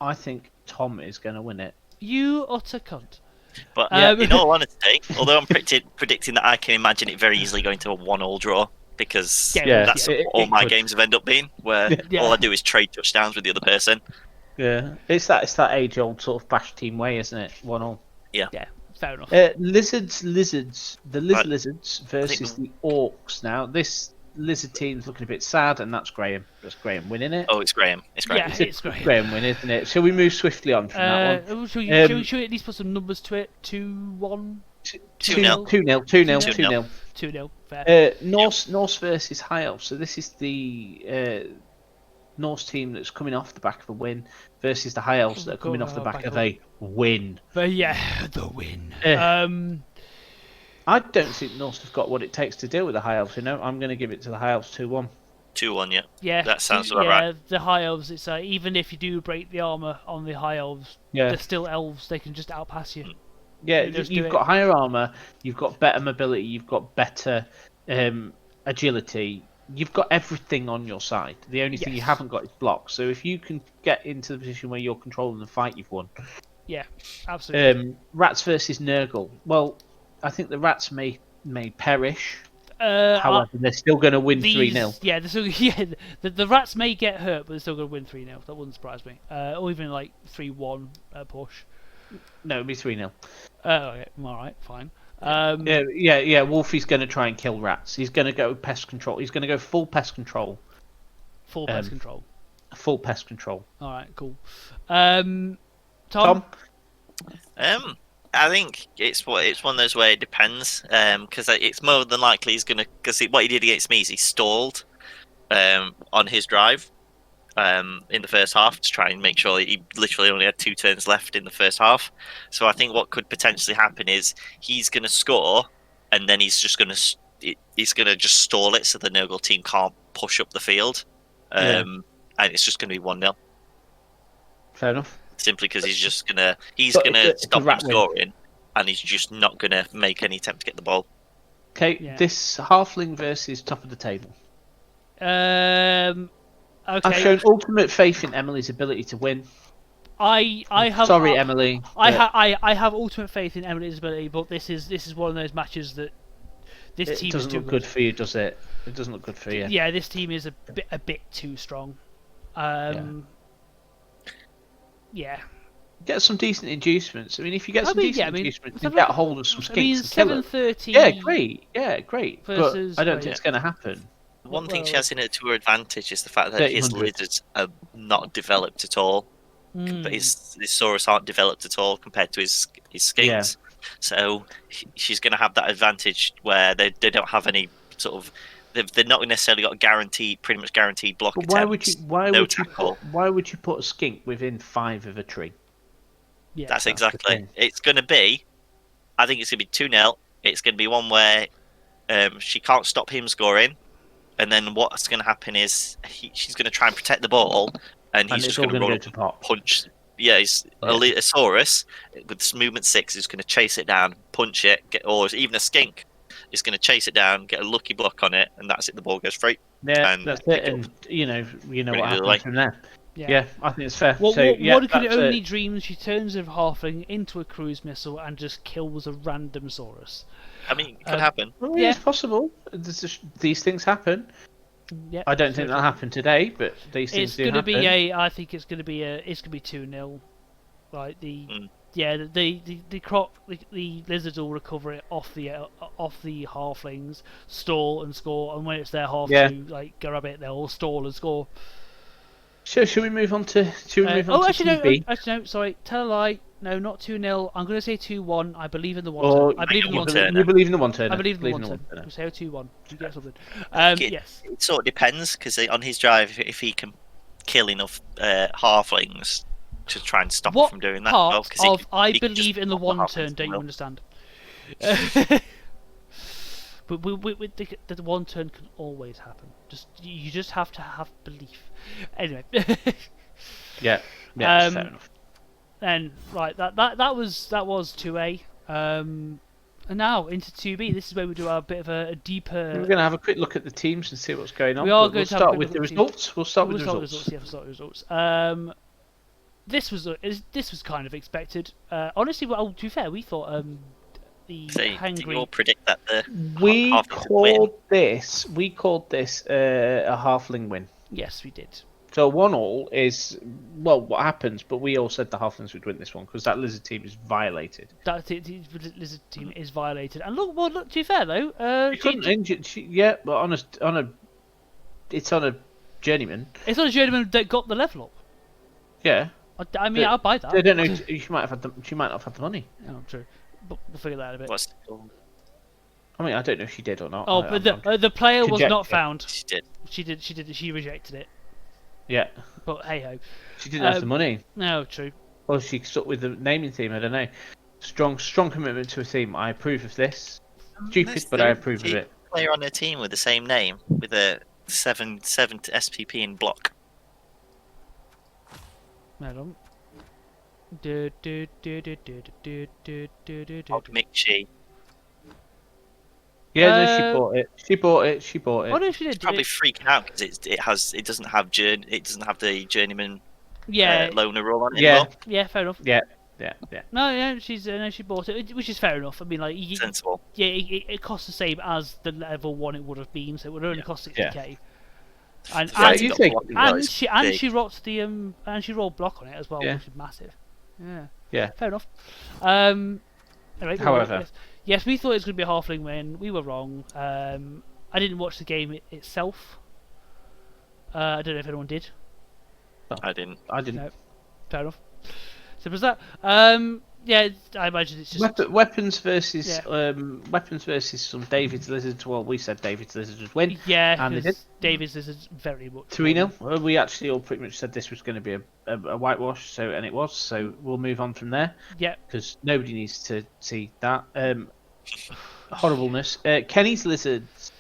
Speaker 2: I think Tom is going to win it.
Speaker 1: You utter cunt.
Speaker 3: But
Speaker 1: Um,
Speaker 3: in all honesty, although I'm predicting that I can imagine it very easily going to a 1-1 draw, because
Speaker 1: Yeah,
Speaker 3: that's
Speaker 2: it-
Speaker 3: what all
Speaker 2: it
Speaker 3: my
Speaker 2: could.
Speaker 3: games have ended up being, where
Speaker 1: Yeah.
Speaker 3: all I do is trade touchdowns with the other person.
Speaker 2: Yeah. It's that age-old sort of bash team way, isn't it? 1-1.
Speaker 1: Yeah, fair enough.
Speaker 2: Lizards. The
Speaker 3: Right.
Speaker 2: Lizards versus the Orcs now. This Lizard team's looking a bit sad, and that's Graham. That's Graham winning it.
Speaker 3: Oh, it's Graham. It's Graham.
Speaker 1: Yeah, it's great.
Speaker 2: Graham win, isn't it? Shall we move swiftly on from that one?
Speaker 1: Should we at least put some numbers to it? 2-1,
Speaker 3: 2-0.
Speaker 2: 2-0.
Speaker 3: 2-0.
Speaker 1: 2-0. Fair.
Speaker 2: Norse versus High Elves. So this is the Norse team that's coming off the back of a win versus the High Elves that are coming off the back of a win.
Speaker 1: But yeah, the win.
Speaker 2: I don't think Norse have got what it takes to deal with the High Elves. You know, I'm going to give it to the High Elves 2-1.
Speaker 3: 2-1, yeah.
Speaker 1: Yeah,
Speaker 3: That sounds about right.
Speaker 1: The high elves. It's even if you do break the armor on the high elves,
Speaker 2: Yeah.
Speaker 1: they're still elves. They can just outpass you.
Speaker 2: Yeah,
Speaker 1: Just do
Speaker 2: you've
Speaker 1: it.
Speaker 2: got higher armor, you've got better mobility, you've got better agility, you've got everything on your side. The only thing you
Speaker 1: Yes.
Speaker 2: haven't got is blocks. So if you can get into the position where you're controlling the fight, you've won.
Speaker 1: Yeah, absolutely.
Speaker 2: Rats versus Nurgle. Well, I think the rats may perish.
Speaker 1: Uh,
Speaker 2: However, they're still going to win
Speaker 1: these-
Speaker 2: 3-0.
Speaker 1: Yeah, the rats may get hurt, but they're still going to win 3-0. That wouldn't surprise me. Or even like 3-1 push.
Speaker 2: No, it'll be 3-0.
Speaker 1: Okay, all right, fine.
Speaker 2: Yeah. Wolfie's going to try and kill rats. He's going to go pest control. He's going to go full pest control.
Speaker 1: Full pest control.
Speaker 2: Full pest control.
Speaker 1: All right, cool.
Speaker 2: Tom?
Speaker 3: I think it's one of those where it depends, because it's more than likely he's gonna, because what he did against me is he stalled on his drive in the first half to try and make sure that he literally only had 2 turns left in the first half. So I think what could potentially happen is he's gonna score, and then he's gonna just stall it so the Nurgle team can't push up the field, and it's just gonna be 1-0.
Speaker 2: Fair enough.
Speaker 3: Simply because he's gonna
Speaker 2: It's a
Speaker 3: stop him
Speaker 2: rat win.
Speaker 3: scoring, and he's just not gonna make any attempt to get the ball.
Speaker 2: Okay,
Speaker 1: Yeah.
Speaker 2: this halfling versus top of the table.
Speaker 1: Okay.
Speaker 2: I've shown ultimate faith in Emily's ability to win.
Speaker 1: I have.
Speaker 2: Sorry, Emily.
Speaker 1: I have ultimate faith in Emily's ability, but this is one of those matches that this
Speaker 2: It
Speaker 1: team is
Speaker 2: doesn't
Speaker 1: too
Speaker 2: look good for you, does it? It doesn't look good for you.
Speaker 1: Yeah, this team is a bit too strong. Yeah.
Speaker 2: Get some decent inducements. I mean, if you get some
Speaker 1: mean,
Speaker 2: decent
Speaker 1: yeah, I mean,
Speaker 2: inducements, you
Speaker 1: seven-
Speaker 2: get a hold of some
Speaker 1: I mean,
Speaker 2: skinks and kill them.
Speaker 1: 7:30.
Speaker 2: Yeah, great. Yeah, great.
Speaker 1: versus-
Speaker 2: but I don't
Speaker 1: well,
Speaker 2: think it's going to happen.
Speaker 3: One thing she
Speaker 1: Well-
Speaker 3: has in it to her advantage is the fact that his
Speaker 2: 1300.
Speaker 3: lizards are not developed at all, but his Saurus aren't developed at all compared to his skinks. So she's going to have that advantage where they don't have any sort of. They're not necessarily got pretty much guaranteed block
Speaker 2: But
Speaker 3: attempts.
Speaker 2: why
Speaker 3: tackle.
Speaker 2: would you put a skink within 5 of a tree?
Speaker 1: Yeah.
Speaker 3: That's
Speaker 2: the
Speaker 3: exactly.
Speaker 2: thing.
Speaker 3: It's going to be. I think it's going to be 2-0. It's going to be one where she can't stop him scoring, and then what's going to happen is she's going to try and protect the ball, and he's
Speaker 2: And
Speaker 3: just
Speaker 2: it's all
Speaker 3: going to
Speaker 2: going to
Speaker 3: run
Speaker 2: go
Speaker 3: up
Speaker 2: to
Speaker 3: and
Speaker 2: pot.
Speaker 3: punch. Yeah, he's a Saurus with this movement 6 is going to chase it down, punch it, or even a skink is going to chase it down, get a lucky block on it, and that's it. The ball goes free.
Speaker 2: Yeah,
Speaker 3: and
Speaker 2: that's
Speaker 3: pick
Speaker 2: it.
Speaker 3: it
Speaker 2: And you know
Speaker 3: Bring
Speaker 2: what
Speaker 3: it the other
Speaker 2: happens
Speaker 3: way.
Speaker 2: from there.
Speaker 1: Yeah.
Speaker 2: Yeah, I think it's fair.
Speaker 1: Well,
Speaker 2: so,
Speaker 1: one could
Speaker 2: that's
Speaker 1: only
Speaker 2: it.
Speaker 1: dream she turns a halfling into a cruise missile and just kills a random Saurus.
Speaker 3: I mean, it could happen.
Speaker 2: Well,
Speaker 1: Yeah.
Speaker 2: It's possible. These things happen.
Speaker 1: Yeah.
Speaker 2: I don't think that'll happen today, but these things
Speaker 1: It's
Speaker 2: do
Speaker 1: gonna
Speaker 2: happen.
Speaker 1: be I think it's gonna be 2-0. Like the yeah, the lizards will recover it off the halflings, stall and score, and when it's their half
Speaker 2: Yeah.
Speaker 1: to like grab it, they'll all stall and score.
Speaker 2: Should we move on to? Should we move on
Speaker 1: Oh,
Speaker 2: to
Speaker 1: actually
Speaker 2: TB?
Speaker 1: no, actually no, sorry, tell a lie. No, not 2-0. I'm going to say 2-1. I believe in the one
Speaker 2: Or
Speaker 1: turn. I believe in the one
Speaker 3: you
Speaker 1: turn.
Speaker 3: turn.
Speaker 2: you believe in the one turner?
Speaker 1: I believe in the one turn. We'll say 2-1. You get something. Yes.
Speaker 3: It sort of depends because on his drive, if he can kill enough halflings to try and stop him
Speaker 1: What
Speaker 3: from doing that.
Speaker 1: part
Speaker 3: well, 'cause he
Speaker 1: of
Speaker 3: can-
Speaker 1: I
Speaker 3: he can just
Speaker 1: believe in the
Speaker 3: block
Speaker 1: one
Speaker 3: halflings
Speaker 1: turn
Speaker 3: as
Speaker 1: don't you
Speaker 3: well.
Speaker 1: understand? But the one turn can always happen. You just have to have belief. Anyway.
Speaker 2: Yeah. Yeah. Fair enough.
Speaker 1: And right, that was 2A. And now into 2B. This is where we do our bit of a deeper.
Speaker 2: We're going to have a quick look at the teams and see what's going on.
Speaker 1: We are
Speaker 2: but
Speaker 1: going
Speaker 2: we'll
Speaker 1: to have a
Speaker 2: start
Speaker 1: quick
Speaker 2: with
Speaker 1: look
Speaker 2: the
Speaker 1: at the
Speaker 2: results. We'll start with the results.
Speaker 1: Yeah, we'll start with results. This was kind of expected. Honestly, well, to be fair, we thought the
Speaker 3: So, did you all
Speaker 1: Hungry.
Speaker 3: predict that the
Speaker 2: We
Speaker 3: halflings would win?
Speaker 2: called this a halfling win.
Speaker 1: Yes, we did.
Speaker 2: So 1-1 is what happens, but we all said the halflings would win this one because that lizard team is violated.
Speaker 1: That the lizard team is violated. And look, to be fair though,
Speaker 2: You couldn't injure, yeah, but it's on a journeyman.
Speaker 1: it's not a journeyman that got the level up.
Speaker 2: Yeah,
Speaker 1: I mean,
Speaker 2: But
Speaker 1: I'll buy that.
Speaker 2: I don't know. She might not have had the money.
Speaker 1: Oh, true. But we'll figure that out a bit.
Speaker 3: What's it called?
Speaker 2: I mean, I don't know if she did or not.
Speaker 1: Oh, but the player was not
Speaker 2: conjecture.
Speaker 1: found.
Speaker 3: She did.
Speaker 1: She did. She rejected it.
Speaker 2: Yeah,
Speaker 1: But hey ho.
Speaker 2: she didn't have the money.
Speaker 1: No, true.
Speaker 2: Or she stuck with the naming theme. I don't know. Strong commitment to a theme. I approve of this. Stupid, but I approve of it.
Speaker 3: Player on a team with the same name with a 7 SPP in block.
Speaker 1: Hold on.
Speaker 3: McShee.
Speaker 2: Yeah, no, she bought it. She bought
Speaker 1: Oh
Speaker 2: it.
Speaker 1: no, she
Speaker 3: It's
Speaker 1: did.
Speaker 3: probably freaking out because it doesn't have the journeyman
Speaker 1: Yeah,
Speaker 3: loner rule on it.
Speaker 2: Yeah.
Speaker 3: anymore.
Speaker 1: yeah, fair enough.
Speaker 2: Yeah.
Speaker 1: No, yeah, she bought it, which is fair enough. I mean, like,
Speaker 3: Sensible.
Speaker 1: yeah, it costs the same as the level 1 it would have been, so it would only cost 60k. And
Speaker 3: Yeah,
Speaker 1: and,
Speaker 3: you
Speaker 2: think-
Speaker 1: she rocked the and she rolled block on it as well,
Speaker 2: Yeah.
Speaker 1: which is massive. Yeah.
Speaker 2: Yeah.
Speaker 1: Fair enough. Anyway,
Speaker 2: However.
Speaker 1: yes, we thought it was going to be a halfling win. We were wrong. I didn't watch the game itself. I don't know if anyone did.
Speaker 3: I didn't.
Speaker 2: I didn't.
Speaker 1: No. Fair enough. Simple as that. Yeah, I imagine it's just
Speaker 2: Weapons versus some David's Lizards. Well, we said David's Lizards would win.
Speaker 1: yeah.
Speaker 2: and they did.
Speaker 1: David's is very much
Speaker 2: 3-0. We actually all pretty much said this was going to be a whitewash, and it was. So we'll move on from there
Speaker 1: Yeah.
Speaker 2: because nobody needs to see that horribleness. Kenny's Lizards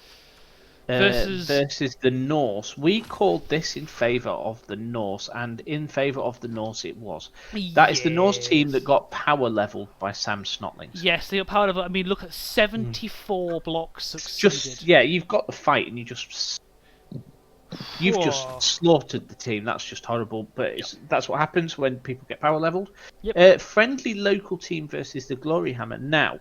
Speaker 2: versus the Norse. We called this in favour of the Norse, and in favour of the Norse it was. That is the Norse team that got power levelled by Sam Snotlings.
Speaker 1: Yes, they got power level. I mean, look at 74 blocks succeeded.
Speaker 2: Just you've got the fight, and you've just slaughtered the team. That's just horrible. But that's what happens when people get power leveled.
Speaker 1: Yep.
Speaker 2: Friendly local team versus the Glory Hammer. Now,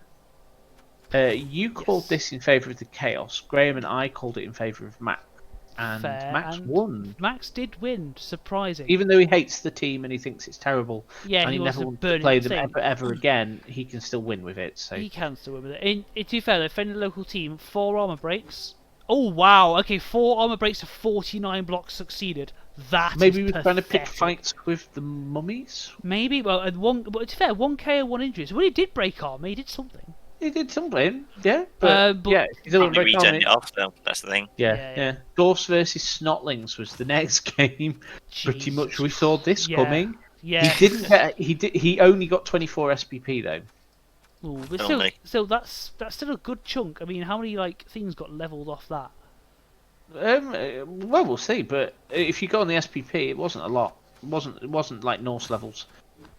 Speaker 2: you called this in favour of the Chaos. Graham and I called it in favour of Max, and
Speaker 1: Fair,
Speaker 2: Max
Speaker 1: and
Speaker 2: won.
Speaker 1: Max did win, surprising.
Speaker 2: Even though he hates the team and he thinks it's terrible,
Speaker 1: yeah,
Speaker 2: and he
Speaker 1: wants
Speaker 2: never
Speaker 1: to
Speaker 2: wants
Speaker 1: burn
Speaker 2: to play
Speaker 1: it
Speaker 2: them
Speaker 1: thing.
Speaker 2: ever again, he can still win with it. So
Speaker 1: He can still win with it. To be fair, though, friendly local team, 4 armor breaks. Oh wow! Okay, 4 armor breaks to 49 blocks succeeded. That
Speaker 2: maybe
Speaker 1: is
Speaker 2: we're trying to pick
Speaker 1: pathetic.
Speaker 2: fights with the mummies.
Speaker 1: Maybe, well, but to be fair, 1 KO, 1 injury. So when he did break armor, he did something.
Speaker 2: He did something, yeah. But
Speaker 1: but
Speaker 2: he's still
Speaker 3: Probably
Speaker 2: break
Speaker 3: regen
Speaker 2: army.
Speaker 3: it off though. That's the thing.
Speaker 2: Yeah. Dwarfs versus Snotlings was the next game. Pretty much,
Speaker 1: Jesus.
Speaker 2: we saw this
Speaker 1: Yeah.
Speaker 2: coming.
Speaker 1: Yeah.
Speaker 2: He didn't get. He only got 24 SPP though.
Speaker 1: Ooh, but
Speaker 3: Only.
Speaker 1: still, that's still a good chunk. I mean, how many things got leveled off that?
Speaker 2: Well, we'll see. But if you go on the SPP, it wasn't a lot. It wasn't like Norse levels.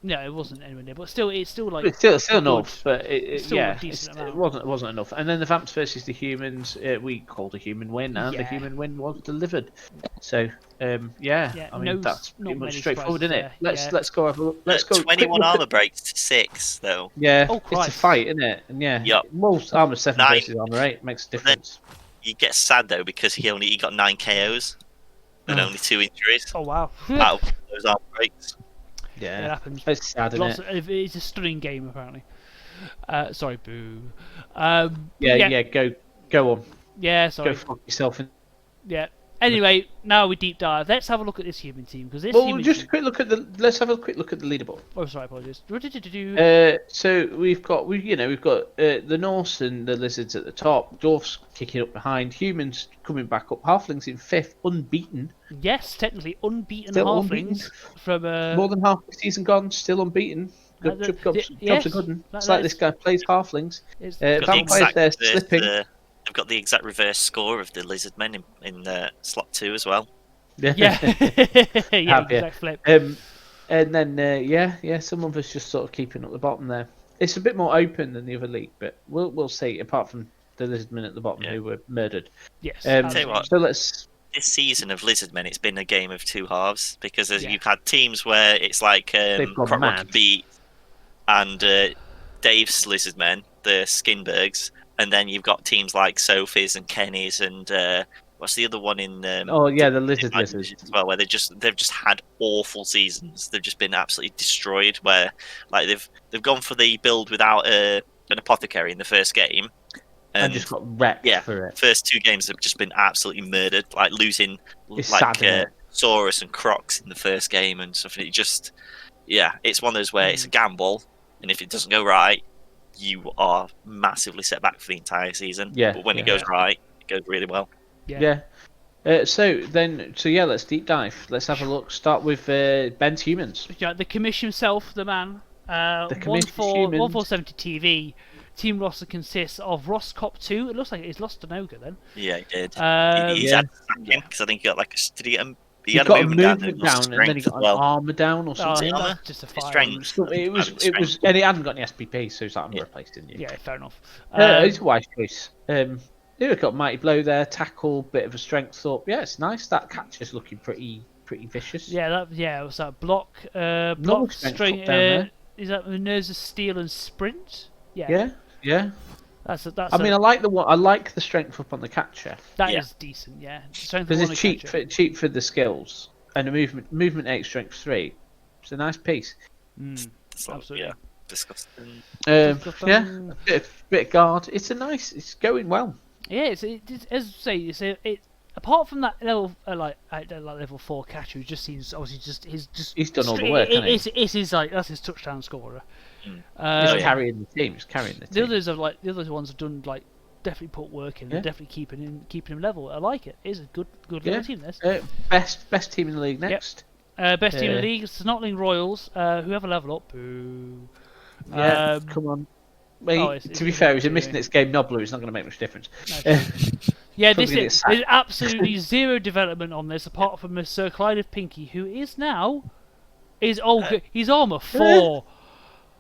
Speaker 1: No, it wasn't anywhere near. But still, it's still like
Speaker 2: But still
Speaker 1: good.
Speaker 2: Norse. But
Speaker 1: Still a decent amount.
Speaker 2: it wasn't enough. And then the Vamps versus the Humans, we called a human win, and the
Speaker 1: Yeah.
Speaker 2: human win was delivered. So
Speaker 1: Yeah,
Speaker 2: I mean that's
Speaker 1: not
Speaker 2: pretty much
Speaker 1: many
Speaker 2: straightforward,
Speaker 1: surprises
Speaker 2: isn't it?
Speaker 1: there.
Speaker 2: Let's go have a look. Let's go. quick
Speaker 3: 21
Speaker 2: look at-
Speaker 3: armor breaks to 6 though.
Speaker 2: Yeah,
Speaker 1: Oh,
Speaker 2: it's a
Speaker 1: Christ.
Speaker 2: fight, isn't it? And yeah,
Speaker 3: Yup.
Speaker 2: most armor 7
Speaker 3: Nine.
Speaker 2: versus armor 8 makes a difference.
Speaker 3: You get sad though because he got 9 KOs and
Speaker 2: Oh.
Speaker 3: only 2 injuries
Speaker 1: Oh wow!
Speaker 3: out of those armor breaks.
Speaker 2: Yeah,
Speaker 1: It happens.
Speaker 2: it's sad, isn't it?
Speaker 1: It's a stunning game, apparently. Sorry, boo.
Speaker 2: Yeah. Go on.
Speaker 1: Yeah,
Speaker 2: Go
Speaker 1: sorry.
Speaker 2: fuck yourself.
Speaker 1: Yeah. Anyway, now we deep dive. Let's have a look at this human team because this
Speaker 2: Well,
Speaker 1: human
Speaker 2: just
Speaker 1: team...
Speaker 2: a quick look at the. Let's have a quick look at the leaderboard.
Speaker 1: Oh, sorry, apologies.
Speaker 2: So we've got the Norse and the lizards at the top, dwarfs kicking up behind, humans coming back up, halflings in 5th, unbeaten.
Speaker 1: Yes, technically unbeaten
Speaker 2: Still
Speaker 1: halflings from
Speaker 2: More than half the season gone, still unbeaten. Jobs are good. It's like this guy plays halflings. Vampires there slipping.
Speaker 3: They've got the exact reverse score of the lizard men in slot 2 as well.
Speaker 1: Yeah, exact flip.
Speaker 2: And then some of us just sort of keeping up the bottom there. It's a bit more open than the other league, but we'll see. Apart from the lizard men at the bottom who were murdered.
Speaker 1: Yes.
Speaker 3: Tell you what,
Speaker 2: so let's.
Speaker 3: This season of lizard men, it's been a game of two halves because you've had teams where it's like Crocrock beat and Dave's lizard men, the Skinbergs. And then you've got teams like Sophie's and Kenny's and what's the other one in?
Speaker 2: The lizards
Speaker 3: as well, where they've just had awful seasons. They've just been absolutely destroyed. Where like they've gone for the build without an apothecary in the first game,
Speaker 2: and just got wrecked for it.
Speaker 3: First 2 games have just been absolutely murdered, like losing Saurus and Crocs in the first game and stuff. And it's one of those where it's a gamble, and if it doesn't go right, you are massively set back for the entire season. But when it goes right, it goes really well.
Speaker 2: So let's deep dive. Let's have a look. Start with Ben's humans.
Speaker 1: Yeah, the commish himself, the man. 1470 TV. Team roster consists of Ross Cop 2. It looks like he's lost to Noga then.
Speaker 3: Yeah, he did. He's had because I think he got did he get
Speaker 2: He got a movement down, and then he got an armor down or something.
Speaker 1: Just a
Speaker 3: strength.
Speaker 2: It was, and he hadn't got any SPP, so it's like I'm replaced, didn't you?
Speaker 1: Yeah, fair enough.
Speaker 2: It's a wise choice. We've got Mighty Blow there, tackle, bit of a strength up. Yeah, it's nice. That catch is looking pretty vicious.
Speaker 1: Yeah, was that block? Block strength. Is that Nerves of Steel and Sprint? Yeah. That's. I
Speaker 2: like the one. I like the strength up on the catcher.
Speaker 1: That is decent. Yeah,
Speaker 2: because it's cheap for the skills and the movement 8, strength 3. It's a nice piece.
Speaker 1: Absolutely.
Speaker 3: Yeah, disgusting.
Speaker 2: A bit of guard. It's going well.
Speaker 1: Yeah, it's as I say, apart from that level level 4 catcher, who just seems obviously
Speaker 2: he's done all the work.
Speaker 1: It's his that's his touchdown scorer.
Speaker 2: He's carrying the team.
Speaker 1: The others the other ones have done definitely put work in. They're definitely keeping him level. I like it. It's a good little team. This
Speaker 2: best team in the league next.
Speaker 1: Best team in the league, Snotling Royals. Whoever level up. Boo.
Speaker 2: Come on. To be fair, he's missing its game Nobler. It's not going to make much difference.
Speaker 1: No. There's absolutely zero development on this apart from Sir Clyde of Pinky, who is now he's armor 4.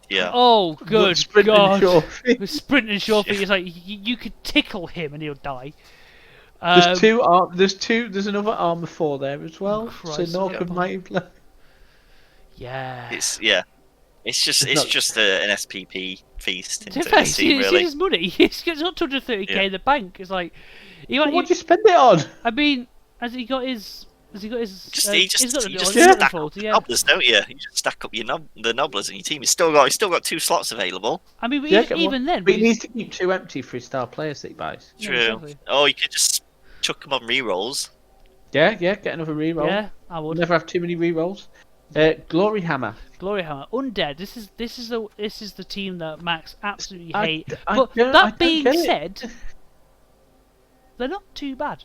Speaker 3: Yeah.
Speaker 1: Oh, good God!
Speaker 2: With
Speaker 1: sprint and short feet, it's like you could tickle him and he'll die.
Speaker 2: There's another armor 4 there as well. So North of Mighty Blow.
Speaker 1: Yeah.
Speaker 3: It's just an SPP feast into
Speaker 1: the
Speaker 3: team, really.
Speaker 1: It's his money. He's got 230k in the bank. It's like,
Speaker 2: what'd you spend it on?
Speaker 1: I mean, has he got his?
Speaker 3: You just stack up the nobblers, don't you? You just stack up the nobblers, and your team has still got 2 slots available.
Speaker 1: I mean, even then,
Speaker 2: but he needs to keep 2 empty for his star players that he buys.
Speaker 3: True. Yeah, exactly. Oh, you could just chuck them on rerolls.
Speaker 2: Yeah, get another reroll.
Speaker 1: Yeah, I would.
Speaker 2: Never have too many rerolls. Glory Hammer,
Speaker 1: Undead. This is the team that Max absolutely hate. But that being said, they're not too bad.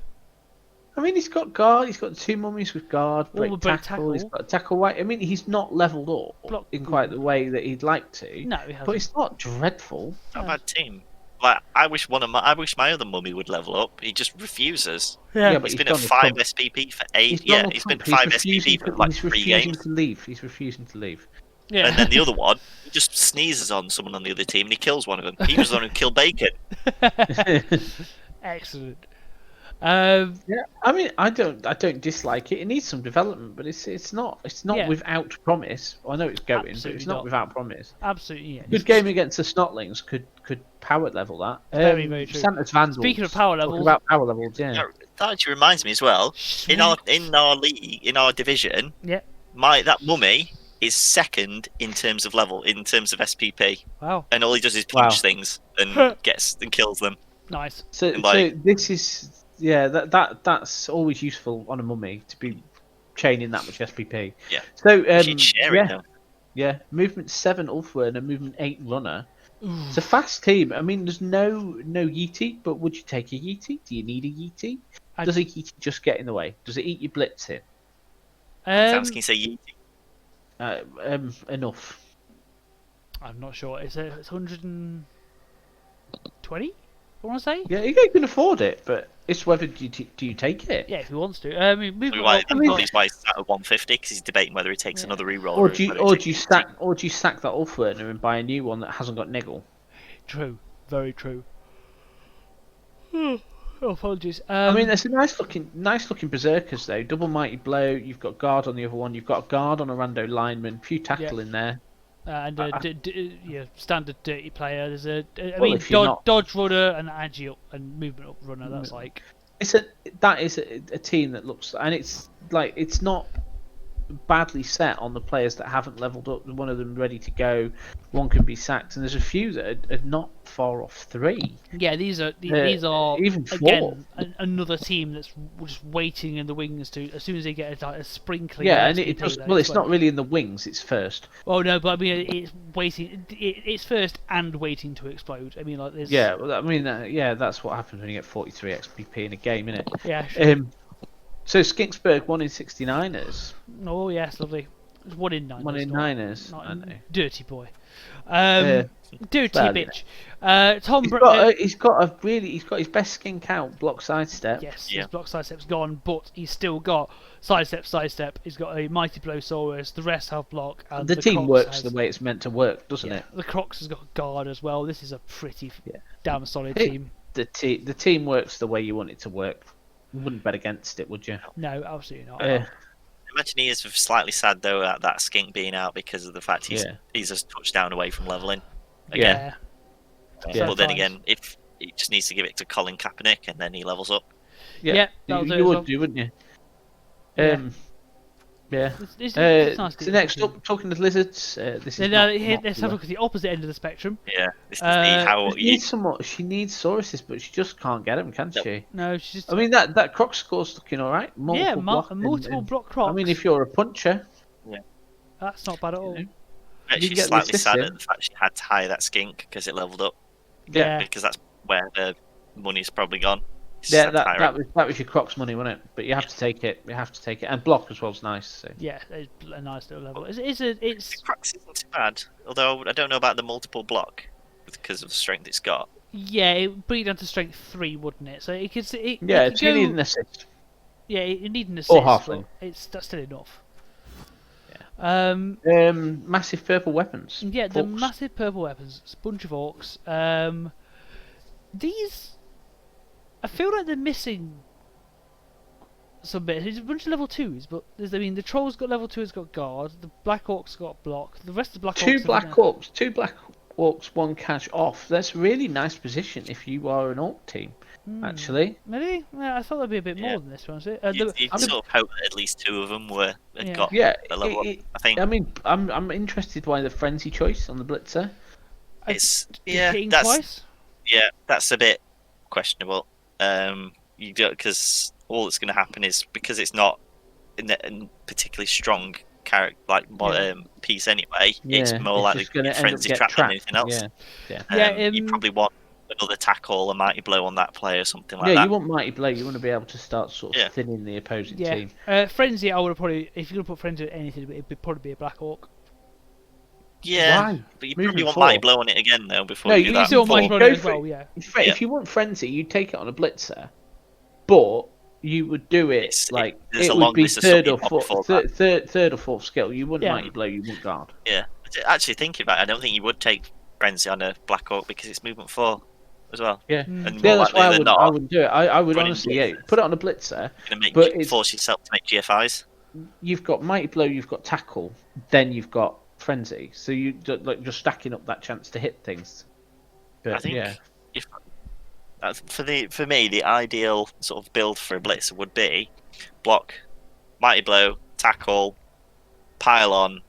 Speaker 2: I mean, he's got guard. He's got 2 mummies with guard, break tackle. He's got a tackle white. I mean, he's not leveled up in quite the way that he'd like to.
Speaker 1: No, he hasn't.
Speaker 2: But it's not dreadful.
Speaker 3: Not a bad team. Like, I wish my other mummy would level up. He just refuses.
Speaker 2: Yeah, but
Speaker 3: he's been at 5 SPP for 8. Yeah, he's been at 5 SPP for like 3 games.
Speaker 2: He's refusing to leave.
Speaker 3: Yeah. And then the other one, he just sneezes on someone on the other team and he kills one of them. He was the one who killed Bacon.
Speaker 1: Excellent.
Speaker 2: I mean, I don't dislike it. It needs some development, but it's not without promise. I know it's going, but it's not without promise.
Speaker 1: Absolutely, yeah.
Speaker 2: Good game against the Snotlings could power level that.
Speaker 1: Very true.
Speaker 2: Santa's Vandals.
Speaker 1: Speaking of power levels,
Speaker 2: about power levels, yeah.
Speaker 3: That actually reminds me as well. In our league, in our division,
Speaker 1: that
Speaker 3: mummy is second in terms of level, in terms of SPP,
Speaker 1: Wow.
Speaker 3: and all he does is punch
Speaker 2: Wow.
Speaker 3: things and gets and kills them.
Speaker 1: Nice.
Speaker 2: So,
Speaker 3: And, like-
Speaker 2: so this is that's always useful on a mummy to be chaining that much SPP.
Speaker 3: Yeah.
Speaker 2: So
Speaker 3: You should share it, though.
Speaker 2: yeah, movement 7 Ulfwer and movement 8 Runner.
Speaker 1: Ooh.
Speaker 2: It's a fast team. I mean, there's no Yeetie, but would you take a Yeetie? Do you need a Yeetie? Does a Yeetie just get in the way? Does it eat your blitz in?
Speaker 3: Sounds can you say Yeetie?
Speaker 2: Enough.
Speaker 1: I'm not sure. It's 120. I want to say.
Speaker 2: Yeah, you can afford it, but it's whether do you take it?
Speaker 1: Yeah, if he wants to. I mean,
Speaker 3: Maybe why he's at 150 because he's debating whether he takes another reroll.
Speaker 2: Or do you sack that Ulfwerner and buy a new one that hasn't got niggle?
Speaker 1: True. Very true. Oh, apologies.
Speaker 2: I mean, there's a nice looking berserkers though. Double mighty blow. You've got guard on the other one. You've got a guard on a rando lineman. Few tackle in there.
Speaker 1: And standard dirty player. There's
Speaker 2: If you're not-
Speaker 1: dodge runner and agile and movement up runner. That's like
Speaker 2: That is a team that looks, and it's like it's not badly set on the players that haven't leveled up. One of them ready to go. One can be sacked, and there's a few that are not far off 3.
Speaker 1: yeah. These are
Speaker 2: even 4.
Speaker 1: again another team that's just waiting in the wings to as soon as they get a sprinkling.
Speaker 2: Yeah,
Speaker 1: of
Speaker 2: and it
Speaker 1: SPP,
Speaker 2: does,
Speaker 1: they
Speaker 2: well, it's
Speaker 1: explode.
Speaker 2: not really in the wings. It's first.
Speaker 1: Oh no, but I mean it's waiting. It's first and waiting to explode. I mean like there's.
Speaker 2: Yeah, well, I mean, that's what happens when you get 43 XPP in a game, isn't it?
Speaker 1: Yeah. Sure.
Speaker 2: So Skinksburg 1 in 69ers.
Speaker 1: Oh yes, lovely. It's 1 in 9.
Speaker 2: 1 in 9ers.
Speaker 1: Not
Speaker 2: I know.
Speaker 1: dirty boy.
Speaker 2: Yeah.
Speaker 1: Dirty
Speaker 2: Well,
Speaker 1: bitch. Tom.
Speaker 2: He's got his best skink out, block sidestep.
Speaker 1: Yes,
Speaker 3: Yeah.
Speaker 1: his block sidestep's gone, but he's still got sidestep. He's got a mighty blowsaurus. The rest have block. And
Speaker 2: The team
Speaker 1: Crocs
Speaker 2: works
Speaker 1: has,
Speaker 2: the way it's meant to work, doesn't it?
Speaker 1: The Crocs has got guard as well. This is a pretty
Speaker 2: Yeah.
Speaker 1: damn solid
Speaker 2: Hey.
Speaker 1: team.
Speaker 2: The team works the way you want it to work. You wouldn't bet against it, would you?
Speaker 1: No, absolutely not.
Speaker 3: Imagine he is slightly sad though at that skink being out because of the fact he's
Speaker 2: Yeah.
Speaker 3: a touchdown away from leveling.
Speaker 1: Yeah.
Speaker 2: Yeah.
Speaker 3: But then again, if he just needs to give it to Colin Kaepernick and then he levels up.
Speaker 1: Yeah, that'll do
Speaker 2: you
Speaker 1: as
Speaker 2: would
Speaker 1: well.
Speaker 2: do, wouldn't you?
Speaker 1: Yeah.
Speaker 2: Yeah.
Speaker 1: It's nice to
Speaker 2: So next up, talking to lizards. This is
Speaker 1: Then,
Speaker 2: not
Speaker 1: let's have a look at the opposite end of the spectrum.
Speaker 3: Yeah, this is how
Speaker 2: she needs Sauruses, but she just can't get them, can
Speaker 3: Nope.
Speaker 2: she?
Speaker 1: No, she's just.
Speaker 2: I mean, that Croc score's looking all right. Multiple block
Speaker 1: multiple block Crocs.
Speaker 2: I mean, if you're a puncher,
Speaker 1: That's not bad at all.
Speaker 2: you
Speaker 3: she's
Speaker 2: get the
Speaker 3: slightly
Speaker 2: assist
Speaker 3: sad
Speaker 2: in.
Speaker 3: at the fact she had to hire that skink because it leveled up.
Speaker 1: Yeah.
Speaker 3: Because that's where the money's probably gone. She's
Speaker 2: yeah,
Speaker 3: had to hire it.
Speaker 2: that was your Croc's money, wasn't it? But you have to take it. You have to take it, and block as well is nice. So.
Speaker 1: Yeah, it's a nice little level. It's
Speaker 3: The Crux isn't too bad, although I don't know about the multiple block because of the strength it's got.
Speaker 1: yeah. It bring it down to strength 3, wouldn't it? So it could.
Speaker 2: Yeah,
Speaker 1: it could
Speaker 2: so you
Speaker 1: go,
Speaker 2: need an assist.
Speaker 1: Yeah, you need an assist.
Speaker 2: Or halfling.
Speaker 1: That's still enough.
Speaker 2: Yeah. Massive purple weapons.
Speaker 1: Yeah, the
Speaker 2: Forks.
Speaker 1: massive purple weapons. It's a bunch of orcs. These, I feel like they're missing some bits. There's a bunch of level 2s, but the troll's got level 2, has got guard. The black orc's got block. The rest of the black
Speaker 2: Two
Speaker 1: orcs.
Speaker 2: black orcs, 1 cash off. That's a really nice position if you are an orc team. Actually,
Speaker 1: Maybe? Yeah, I thought there'd be a bit more than this one.
Speaker 3: You'd sort of hope that at least 2 of them had got
Speaker 2: yeah.
Speaker 3: the level up. I think
Speaker 2: I mean, I'm interested by the frenzy choice on the blitzer.
Speaker 3: it's
Speaker 1: hitting
Speaker 3: that's
Speaker 1: twice?
Speaker 3: that's a bit questionable. You do because all that's going to happen is because it's not in particularly strong character piece anyway. It's more likely to be frenzy trap than anything else. You probably want another tackle, a mighty blow on that play or something like that.
Speaker 2: Yeah, you want mighty blow. You want to be able to start sort of thinning the opposing team.
Speaker 1: Frenzy, I would have probably, if you're going to put Frenzy at anything, it'd probably be a Black Orc.
Speaker 3: Yeah,
Speaker 2: Why?
Speaker 3: but you
Speaker 2: Moving
Speaker 3: probably want
Speaker 2: forward.
Speaker 3: mighty blow on it again though before
Speaker 2: No,
Speaker 3: you do
Speaker 2: you
Speaker 3: that.
Speaker 1: still might
Speaker 2: Go
Speaker 1: run it as
Speaker 2: for it.
Speaker 1: well, yeah.
Speaker 2: If you want frenzy, you take it on a blitzer, but you would do it
Speaker 3: there's
Speaker 2: it
Speaker 3: a
Speaker 2: would
Speaker 3: long
Speaker 2: be
Speaker 3: list of
Speaker 2: third or
Speaker 3: stuff before
Speaker 2: fourth,
Speaker 3: that.
Speaker 2: third or fourth skill. You wouldn't
Speaker 1: Yeah.
Speaker 2: mighty blow. You wouldn't guard.
Speaker 3: Yeah, actually thinking about it, I don't think you would take frenzy on a Black Orc because it's movement 4 as well.
Speaker 2: Yeah,
Speaker 3: And
Speaker 2: yeah.
Speaker 3: more
Speaker 2: That's
Speaker 3: likely
Speaker 2: why
Speaker 3: than
Speaker 2: I
Speaker 3: not,
Speaker 2: wouldn't do it. I would
Speaker 3: running
Speaker 2: honestly, put it on a blitzer.
Speaker 3: you're
Speaker 2: but
Speaker 3: going to
Speaker 2: it's-
Speaker 3: force yourself to make GFIs.
Speaker 2: You've got mighty blow. You've got tackle. Then you've got frenzy. So you're stacking up that chance to hit things. But,
Speaker 3: I think
Speaker 2: yeah.
Speaker 3: if for me the ideal sort of build for a blitzer would be block, mighty blow, tackle, pile on,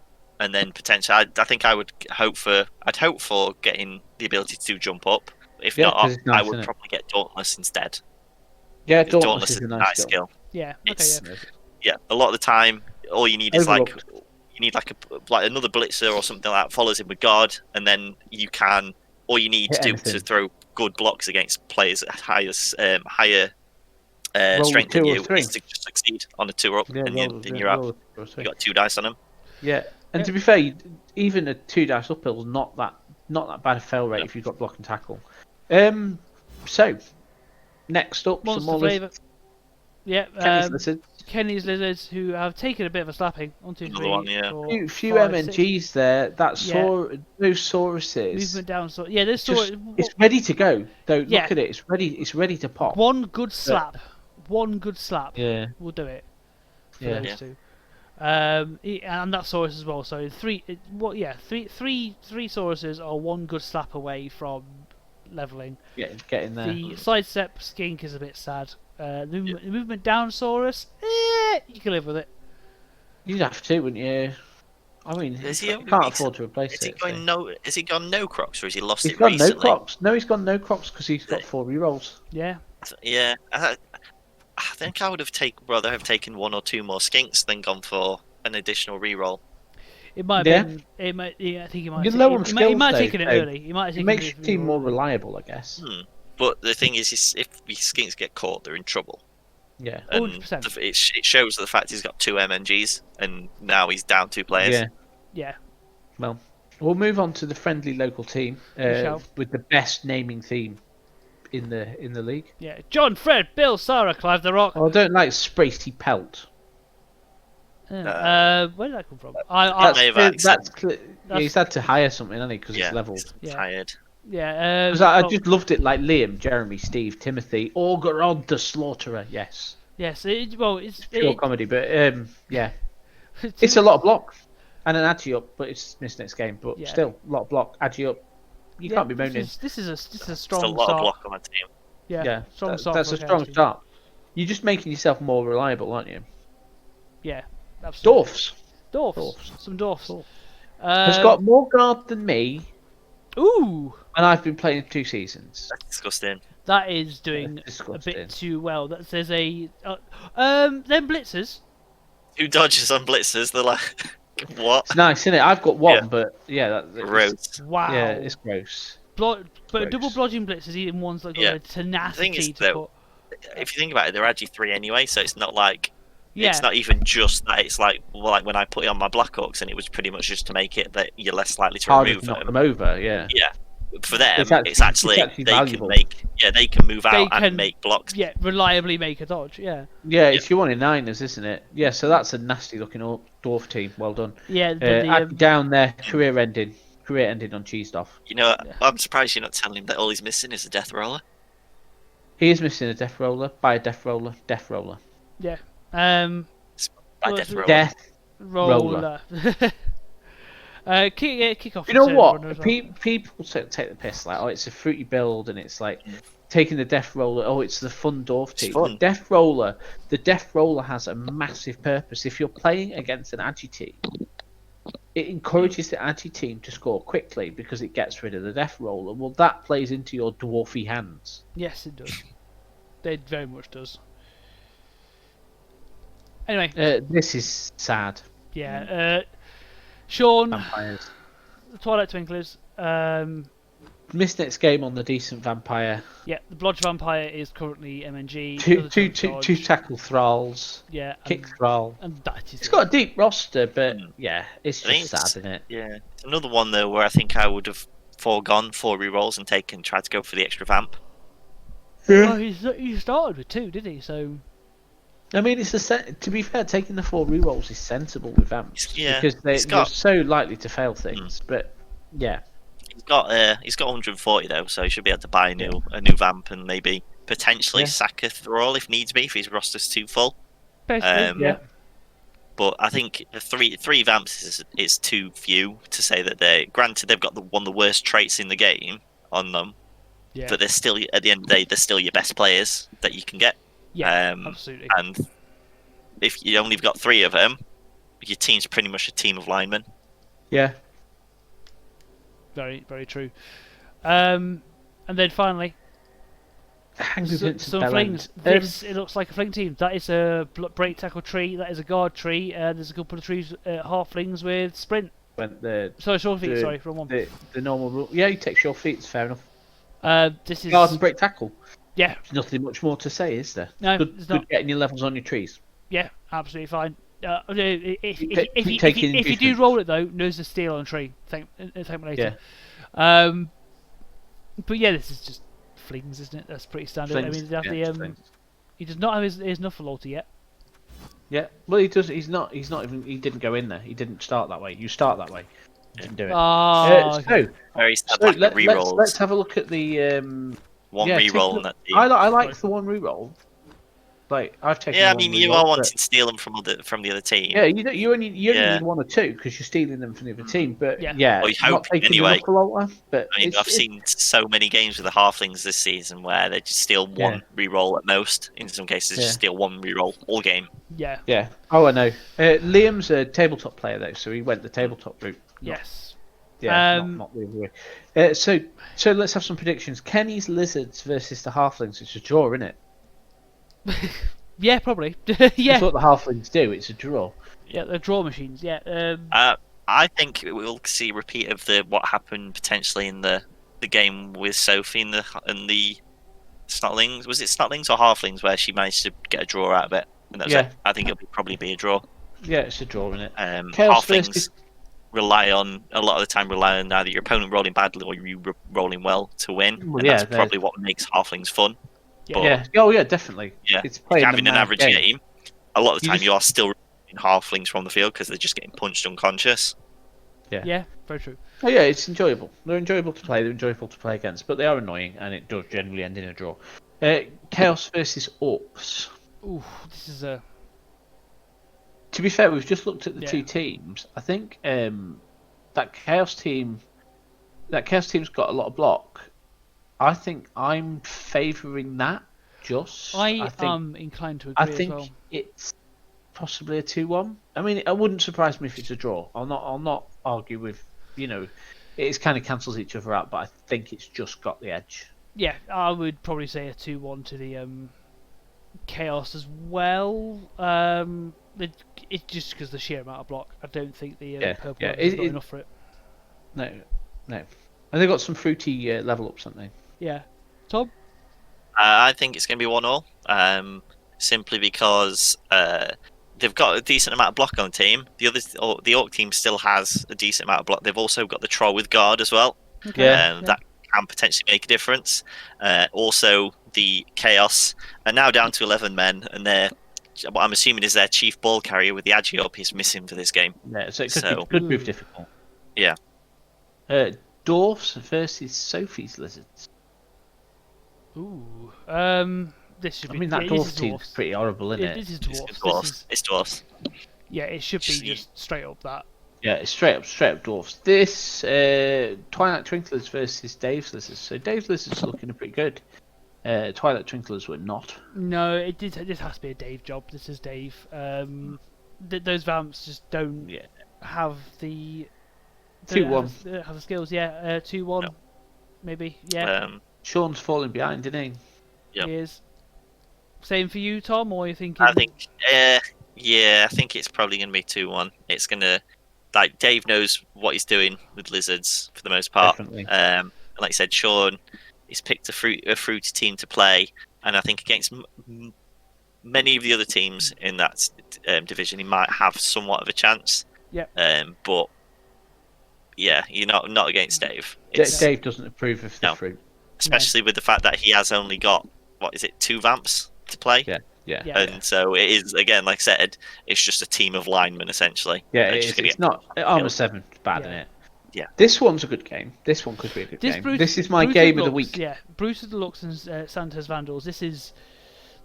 Speaker 3: and then potentially, I think I'd hope for getting the ability to jump up. If
Speaker 2: Yeah,
Speaker 3: not,
Speaker 2: 'cause it's nice,
Speaker 3: I would
Speaker 2: isn't it?
Speaker 3: probably get Dauntless instead.
Speaker 2: Yeah,
Speaker 3: Because
Speaker 2: Dauntless is
Speaker 3: is
Speaker 2: a
Speaker 3: a
Speaker 2: nice
Speaker 3: nice
Speaker 2: skill.
Speaker 3: skill.
Speaker 1: Yeah.
Speaker 3: It's
Speaker 1: Okay.
Speaker 3: yeah. A lot of the time, all you need is like
Speaker 2: Overlooked.
Speaker 3: another blitzer or something like that follows him with guard, and then you can. All you need
Speaker 2: Hit
Speaker 3: to do
Speaker 2: anything.
Speaker 3: to throw good blocks against players at higher
Speaker 2: Roll
Speaker 3: strength
Speaker 2: two
Speaker 3: than
Speaker 2: or
Speaker 3: you
Speaker 2: three.
Speaker 3: is to just succeed on a 2 up,
Speaker 2: Yeah,
Speaker 3: and
Speaker 2: roll,
Speaker 3: you're up.
Speaker 2: roll two or three.
Speaker 3: You got 2 dice on them.
Speaker 2: Yeah, and
Speaker 1: Yeah.
Speaker 2: to be fair, even a 2 dice uphill is not that bad a fail rate if you've got block and tackle. So next up, some
Speaker 1: Monster
Speaker 2: more
Speaker 1: flavour. Yeah.
Speaker 2: Kenny's lizards.
Speaker 1: Kenny's lizards, who have taken a bit of a slapping. 1, 2, 3,
Speaker 3: Another one, yeah.
Speaker 1: 4,
Speaker 2: Few
Speaker 1: 5,
Speaker 2: MNGs there. That
Speaker 1: Yeah.
Speaker 2: those sauruses.
Speaker 1: movement down. So yeah, this
Speaker 2: It's ready to go. Though
Speaker 1: Yeah.
Speaker 2: look at it, it's ready. It's ready to pop.
Speaker 1: one good slap. One good slap
Speaker 2: Yeah,
Speaker 1: will do it. For
Speaker 2: Yeah.
Speaker 1: those
Speaker 3: Yeah.
Speaker 1: two. And that Saurus as well. So three Sauruses are one good slap away from leveling.
Speaker 2: getting there.
Speaker 1: The sidestep skink is a bit sad. The movement down Saurus, you can live with it.
Speaker 2: You'd have to, wouldn't you? I mean,
Speaker 3: Is
Speaker 2: you
Speaker 3: he-
Speaker 2: can't
Speaker 3: is-
Speaker 2: afford to replace
Speaker 3: Is he
Speaker 2: it.
Speaker 3: going
Speaker 2: so.
Speaker 3: no? Is he gone no Crocs, or has he lost
Speaker 2: He's
Speaker 3: it
Speaker 2: got
Speaker 3: recently?
Speaker 2: no crocs. No, he's got no crocs because he's got 4 rerolls.
Speaker 1: Yeah.
Speaker 3: Yeah, I think I would have rather have taken 1 or 2 more skinks than gone for an additional reroll.
Speaker 1: It might have
Speaker 2: Yeah.
Speaker 1: been. It might. Yeah, I think he might.
Speaker 2: You're
Speaker 1: Have
Speaker 2: low on
Speaker 1: he might have
Speaker 2: skills,
Speaker 1: taken it
Speaker 2: though,
Speaker 1: early. He might have
Speaker 2: It
Speaker 1: taken
Speaker 2: makes
Speaker 1: it
Speaker 2: your team more
Speaker 1: early.
Speaker 2: reliable, I guess.
Speaker 3: But the thing is if the skinks get caught, they're in trouble.
Speaker 2: Yeah.
Speaker 3: And
Speaker 1: 100%.
Speaker 3: it shows the fact he's got 2 MNGs, and now he's down 2 players.
Speaker 2: Yeah.
Speaker 1: Yeah.
Speaker 2: Well, we'll move on to the friendly local team
Speaker 1: shall.
Speaker 2: with the best naming theme in the league.
Speaker 1: Yeah. John, Fred, Bill, Sarah, Clive the Rock.
Speaker 2: Oh, I don't like Spracey Pelt.
Speaker 1: Where did that come from? I
Speaker 3: May have accent.
Speaker 2: Yeah, he's had to hire something, hasn't he? Because
Speaker 3: Yeah,
Speaker 2: it's leveled.
Speaker 3: he's
Speaker 1: Yeah.
Speaker 3: tired.
Speaker 1: yeah.
Speaker 2: 'Cause I just loved it, like Liam, Jeremy, Steve, Timothy, Orgorod the Slaughterer. Yes,
Speaker 1: Yes. It's
Speaker 2: pure comedy, but yeah, it's a lot of block and an agi up, but it's missed next game. But
Speaker 1: Yeah.
Speaker 2: still, a lot of block, agi up. You can't be moaning.
Speaker 1: This is a
Speaker 3: It's
Speaker 1: strong
Speaker 3: a lot
Speaker 1: start.
Speaker 3: of block on my team.
Speaker 1: Yeah. Strong start.
Speaker 2: That's
Speaker 1: for
Speaker 2: a strong
Speaker 1: KSG.
Speaker 2: start. You're just making yourself more reliable, aren't you?
Speaker 1: Yeah. Absolutely.
Speaker 2: Dwarfs
Speaker 1: Some dwarfs.
Speaker 2: has got more guard than me,
Speaker 1: Ooh,
Speaker 2: and I've been playing 2 seasons.
Speaker 3: That's disgusting.
Speaker 1: that is doing a
Speaker 2: Disgusting.
Speaker 1: bit too well. There's a them blitzers.
Speaker 3: 2 dodges on blitzers. They're like, what?
Speaker 2: It's nice, isn't it? I've got one,
Speaker 3: Yeah.
Speaker 2: but yeah,
Speaker 3: Gross.
Speaker 1: Wow.
Speaker 2: Yeah, it's gross.
Speaker 1: But
Speaker 2: gross.
Speaker 1: double blodging blitzers, even ones that got
Speaker 3: Yeah.
Speaker 1: the tenacity
Speaker 3: The thing is,
Speaker 1: to
Speaker 3: though,
Speaker 1: put.
Speaker 3: If you think about it, they're agi 3 anyway, so it's not like
Speaker 1: Yeah.
Speaker 3: it's not even just that. It's like when I put it on my Blackhawks, and it was pretty much just to make it that you're less likely to
Speaker 2: Harder
Speaker 3: remove
Speaker 2: to knock
Speaker 3: them.
Speaker 2: them over. Yeah.
Speaker 3: Yeah, for them,
Speaker 2: It's actually
Speaker 3: they
Speaker 2: valuable.
Speaker 3: they can move out
Speaker 1: can-
Speaker 3: and make blocks.
Speaker 1: Yeah, reliably make a dodge. Yeah.
Speaker 2: Yeah, it's your 1 in 9ers, isn't it? Yeah, so that's a nasty looking dwarf team. Well done.
Speaker 1: Yeah.
Speaker 2: Add down there, career ending on cheesed off.
Speaker 3: You know,
Speaker 1: Yeah.
Speaker 3: I'm surprised you're not telling him that all he's missing is a death roller.
Speaker 2: He is missing a death roller. Buy a death roller. Death roller.
Speaker 1: Yeah.
Speaker 3: By
Speaker 1: Well,
Speaker 3: death roller.
Speaker 2: Death.
Speaker 1: Roller. Kick off.
Speaker 2: You know
Speaker 1: return
Speaker 2: what?
Speaker 1: runner as well.
Speaker 2: People take the piss like, oh, it's a fruity build, and it's like taking the death roller. Oh, it's the fun dwarf
Speaker 3: It's
Speaker 2: team.
Speaker 3: fun.
Speaker 2: The death roller has a massive purpose. If you're playing against an agi team, it encourages the agi team to score quickly because it gets rid of the death roller. Well, that plays into your dwarfy hands.
Speaker 1: Yes, it does. It very much does. Anyway,
Speaker 2: This is sad.
Speaker 1: yeah. Sean,
Speaker 2: Vampires.
Speaker 1: Twilight Twinklers.
Speaker 2: Missed next game on the decent vampire.
Speaker 1: Yeah, the Blodge Vampire is currently MNG.
Speaker 2: Two tackle thralls.
Speaker 1: Yeah,
Speaker 2: Kick thrall.
Speaker 1: and that is
Speaker 2: It's
Speaker 1: it.
Speaker 2: got a deep roster, but yeah, it's
Speaker 3: I think
Speaker 2: just
Speaker 3: it's-
Speaker 2: sad, isn't it?
Speaker 3: Yeah, it's another one though where I think I would have foregone 4 rerolls and tried to go for the extra vamp.
Speaker 1: Well, he started with 2, did he? So
Speaker 2: I mean, to be fair, taking the 4 rerolls is sensible with vamps
Speaker 3: Yeah,
Speaker 2: because
Speaker 3: it's
Speaker 2: you're
Speaker 3: got-
Speaker 2: so likely to fail things. But yeah,
Speaker 3: He's got 140 though, so he should be able to buy a new vamp and maybe potentially
Speaker 2: Yeah.
Speaker 3: sack a thrall if needs be if his roster's too full.
Speaker 1: basically,
Speaker 2: yeah.
Speaker 3: But I think the three vamps is too few to say that they're granted they've got one of the worst traits in the game on them,
Speaker 1: yeah,
Speaker 3: but they're still at the end of the day they're still your best players that you can get.
Speaker 1: yeah, absolutely.
Speaker 3: And if you only got 3 of them, your team's pretty much a team of linemen.
Speaker 2: Yeah.
Speaker 1: Very, very true. And then finally,
Speaker 2: Angry Vincent
Speaker 1: some
Speaker 2: Bellend.
Speaker 1: flings. This it looks like a fling team. That is a break tackle tree. That is a guard tree. There's a couple of trees, halflings with sprint.
Speaker 2: Went the
Speaker 1: Sorry, short feet. Sorry, wrong one.
Speaker 2: the normal rule. Yeah, he takes your feet. It's fair enough.
Speaker 1: This is
Speaker 2: Guard and break tackle.
Speaker 1: Yeah.
Speaker 2: There's nothing much more to say, is there?
Speaker 1: No,
Speaker 2: good,
Speaker 1: it's
Speaker 2: good
Speaker 1: not.
Speaker 2: getting your levels on your trees.
Speaker 1: Yeah, absolutely fine. If
Speaker 2: taking
Speaker 1: you do roll it though, there's a steal on tree. Thank me later.
Speaker 2: Yeah.
Speaker 1: But yeah, this is just flings, isn't it? That's pretty standard.
Speaker 2: Flings,
Speaker 1: I mean, they have
Speaker 2: flings.
Speaker 1: he does not have his Nuffalorter yet.
Speaker 2: Yeah. Well, he does. He's not even. He didn't go in there. He didn't start that way. You start that way. Didn't do it.
Speaker 1: Okay.
Speaker 2: Let's have a look at the
Speaker 3: one reroll on that team.
Speaker 2: I like the one reroll. Like I've taken.
Speaker 3: Yeah, I mean, you are wanting to steal them from the other team.
Speaker 2: Yeah, you only need one or two because you're stealing them from the other team. But
Speaker 3: well, you hope anyway.
Speaker 2: But
Speaker 3: I mean, I've seen so many games with the halflings this season where they just steal one reroll at most. In some cases, just steal one reroll all game.
Speaker 1: Yeah.
Speaker 2: Yeah. Oh, I know. Liam's a tabletop player though, so he went the tabletop route.
Speaker 1: Yes.
Speaker 2: Yeah. Not the other way. So let's have some predictions. Kenny's lizards versus the halflings. It's a draw, isn't it?
Speaker 1: Yeah, probably. Yeah.
Speaker 2: That's what the halflings do. It's a draw.
Speaker 1: Yeah, they're draw machines. Yeah.
Speaker 3: I think we'll see a repeat of what happened potentially in the game with Sophie and the Snotlings. Was it Snotlings or Halflings where she managed to get a draw out of it? And that was it. I think it'll probably be a draw.
Speaker 2: Yeah, it's a draw, isn't it?
Speaker 3: Halflings rely on either your opponent rolling badly or you rolling well to win.
Speaker 2: Well,
Speaker 3: and that's probably what makes Halflings fun.
Speaker 2: Yeah. Oh yeah, definitely.
Speaker 3: Yeah.
Speaker 2: It's playing
Speaker 3: having an average game. A lot of the time you are still in halflings from the field because they're just getting punched unconscious.
Speaker 2: Yeah.
Speaker 1: Yeah, very true.
Speaker 2: Oh yeah, it's enjoyable. They're enjoyable to play. They're enjoyable to play against, but they are annoying, and it does generally end in a draw. Chaos versus Orcs.
Speaker 1: Ooh, this is a.
Speaker 2: To be fair, we've just looked at the two teams. I think that Chaos team's got a lot of block. I think I'm favouring that.
Speaker 1: I am inclined to agree.
Speaker 2: I think
Speaker 1: as well.
Speaker 2: it's possibly a 2-1. I mean, it wouldn't surprise me if it's a draw. I'll not argue with. It kind of cancels each other out, but I think it's just got the edge.
Speaker 1: Yeah, I would probably say a 2-1 to the Chaos as well. It's just because the sheer amount of block. I don't think the purple has got enough for it.
Speaker 2: No. And they've got some fruity level ups, haven't they?
Speaker 1: Yeah. Tom?
Speaker 3: I think it's going to be 1-1. Simply because they've got a decent amount of block on the team. The Orc team still has a decent amount of block. They've also got the Troll with guard as well.
Speaker 1: Okay.
Speaker 3: That can potentially make a difference. Also, the Chaos are now down to 11 men, and what I'm assuming is their chief ball carrier with the Agiop is missing for this game.
Speaker 2: Yeah, so it could prove difficult.
Speaker 3: Yeah.
Speaker 2: Dwarfs versus Sophie's lizards.
Speaker 1: Ooh. This should be.
Speaker 2: I mean, that dwarf team's pretty horrible, isn't it?
Speaker 1: This is dwarfs.
Speaker 3: It's dwarfs.
Speaker 1: Yeah, it should be just straight up that.
Speaker 2: Yeah, it's straight up dwarfs. This Twilight Twinklers versus Dave's lizards. So Dave's lizards are looking pretty good. Twilight Twinklers were not.
Speaker 1: No, this has to be a Dave job. This is Dave. Those vamps just don't have the
Speaker 2: 2-1.
Speaker 1: Have the skills. Yeah, 2-1, maybe. Yeah.
Speaker 2: Sean's falling behind, isn't he?
Speaker 3: Yep.
Speaker 1: He is. Same for you, Tom, or are you thinking?
Speaker 3: I think, I think it's probably going to be 2-1. It's going to, Dave knows what he's doing with lizards for the most part.
Speaker 2: Definitely.
Speaker 3: Like I said, Sean, he's picked a fruity team to play, and I think against many of the other teams in that division, he might have somewhat of a chance.
Speaker 1: Yeah.
Speaker 3: But yeah, you're not against Dave.
Speaker 2: Dave doesn't approve of the fruit.
Speaker 3: Especially with the fact that he has only got 2 vamps to play.
Speaker 2: Yeah.
Speaker 3: And so it is, again, like I said, it's just a team of linemen essentially.
Speaker 2: Yeah, it's not Armour 7 bad in it.
Speaker 3: Yeah.
Speaker 2: This one's a good game. This one could be a good game. This is my game of the week.
Speaker 1: Yeah, Bruce of the Lux and Santa's Vandals. This is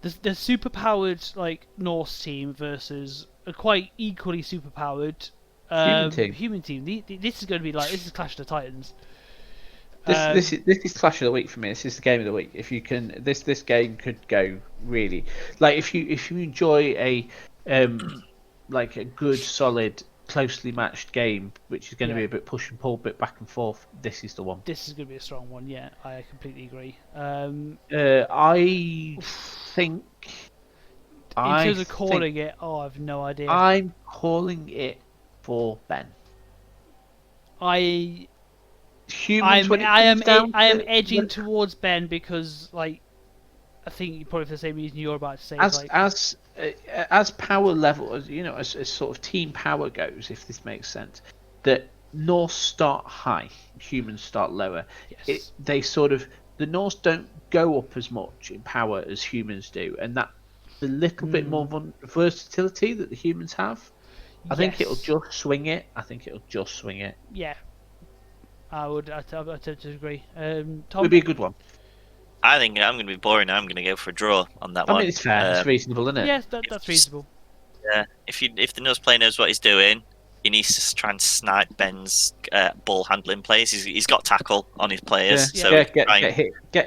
Speaker 1: the superpowered Norse team versus a quite equally superpowered human team. This is going to be this is Clash of the Titans.
Speaker 2: This is Clash of the Week for me. This is the game of the week. If you can, this game could go really if you enjoy a good solid closely matched game, which is going to
Speaker 1: Yeah.
Speaker 2: be a bit push and pull, a bit back and forth, this is the one.
Speaker 1: This is going to be a strong one. Yeah, I completely agree.
Speaker 2: I think.
Speaker 1: In terms of calling it, I have no idea.
Speaker 2: I'm calling it for Ben.
Speaker 1: I
Speaker 2: Humans.
Speaker 1: I am edging towards Ben because, like, I think probably for the same reason you're about to say.
Speaker 2: As power level, as sort of team power goes, if this makes sense, that Norse start high, humans start lower.
Speaker 1: Yes.
Speaker 2: The Norse don't go up as much in power as humans do, and that the little bit more versatility that the humans have. I think it'll just swing it.
Speaker 1: Yeah. I tend to agree. Tom?
Speaker 2: It'll be a good one.
Speaker 3: I think I'm going to be boring. I'm going to go for a draw on that one.
Speaker 2: I mean, it's fair. It's reasonable, isn't it?
Speaker 1: Yes, that's reasonable.
Speaker 3: Yeah. If the Norse player knows what he's doing, he needs to try and snipe Ben's ball handling plays. He's got tackle on his players, so
Speaker 2: get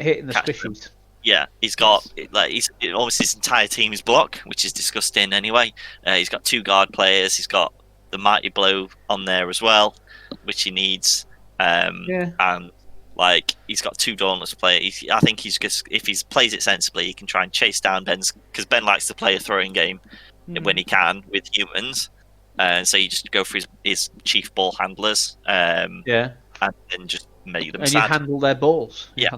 Speaker 2: hit in the squishies.
Speaker 3: Yeah, he's got obviously his entire team is block, which is disgusting anyway. He's got 2 guard players. He's got the mighty blow on there as well, which he needs. And like he's got 2 dauntless players. I think he's just, if he plays it sensibly, he can try and chase down Ben's, because Ben likes to play a throwing game when he can with humans. And so you just go for his chief ball handlers. And then just make them sad.
Speaker 2: You handle their balls.
Speaker 1: Yes,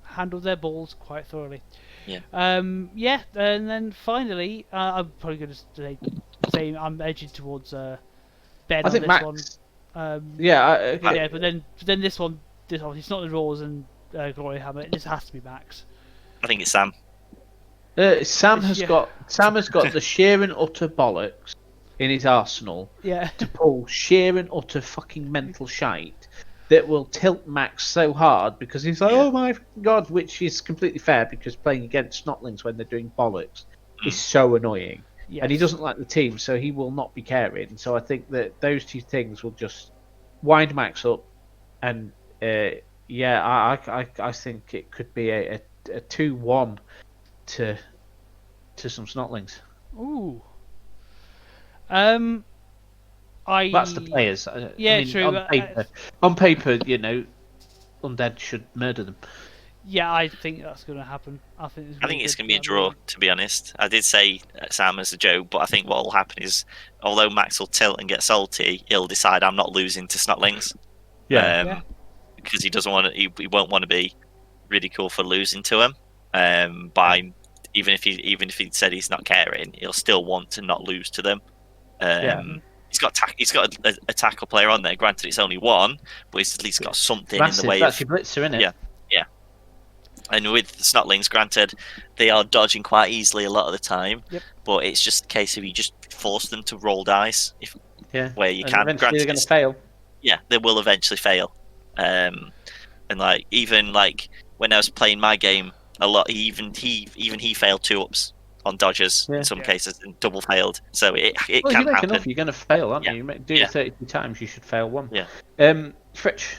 Speaker 1: handle their balls quite thoroughly.
Speaker 3: Yeah.
Speaker 1: And then finally, I'm probably going to say I'm edging towards Ben.
Speaker 2: I think Max.
Speaker 1: One.
Speaker 2: But
Speaker 1: then this one, it's not the Raws and Glory Hammer. This has to be Max.
Speaker 3: I think it's Sam.
Speaker 2: Sam has got the sheer and utter bollocks in his arsenal to pull sheer and utter fucking mental shite that will tilt Max so hard because he's like, oh my god, which is completely fair because playing against Snotlings when they're doing bollocks is so annoying. Yes. And he doesn't like the team, so he will not be caring. So I think that those 2 things will just wind Max up, and I think it could be a 2-1 to some Snotlings.
Speaker 1: Ooh.
Speaker 2: That's the players.
Speaker 1: True.
Speaker 2: On paper, Undead should murder them.
Speaker 1: Yeah, I think that's going to happen. I think it's
Speaker 3: going to be a draw, to be honest. I did say Sam as a joke, but I think what will happen is, although Max will tilt and get salty, he'll decide I'm not losing to Snotlings. Because he doesn't want to. He won't want to be ridiculed for losing to him. By even if he said he's not caring, he'll still want to not lose to them. He's got a tackle player on there. Granted, it's only 1, but he's at least got something in the way.
Speaker 2: That's your blitzer, isn't it?
Speaker 3: Yeah. And with the Snotlings, granted, they are dodging quite easily a lot of the time.
Speaker 1: Yep.
Speaker 3: But it's just a case of you just force them to roll dice where you can.
Speaker 2: Eventually
Speaker 3: granted,
Speaker 2: they're going to fail.
Speaker 3: Yeah, they will eventually fail. And even when I was playing my game a lot, even he failed 2-ups on dodgers in some cases and double failed. So it can happen.
Speaker 2: Enough, you're going to fail, aren't you? You do it 32 times, you should fail 1.
Speaker 3: Yeah.
Speaker 2: Fritch.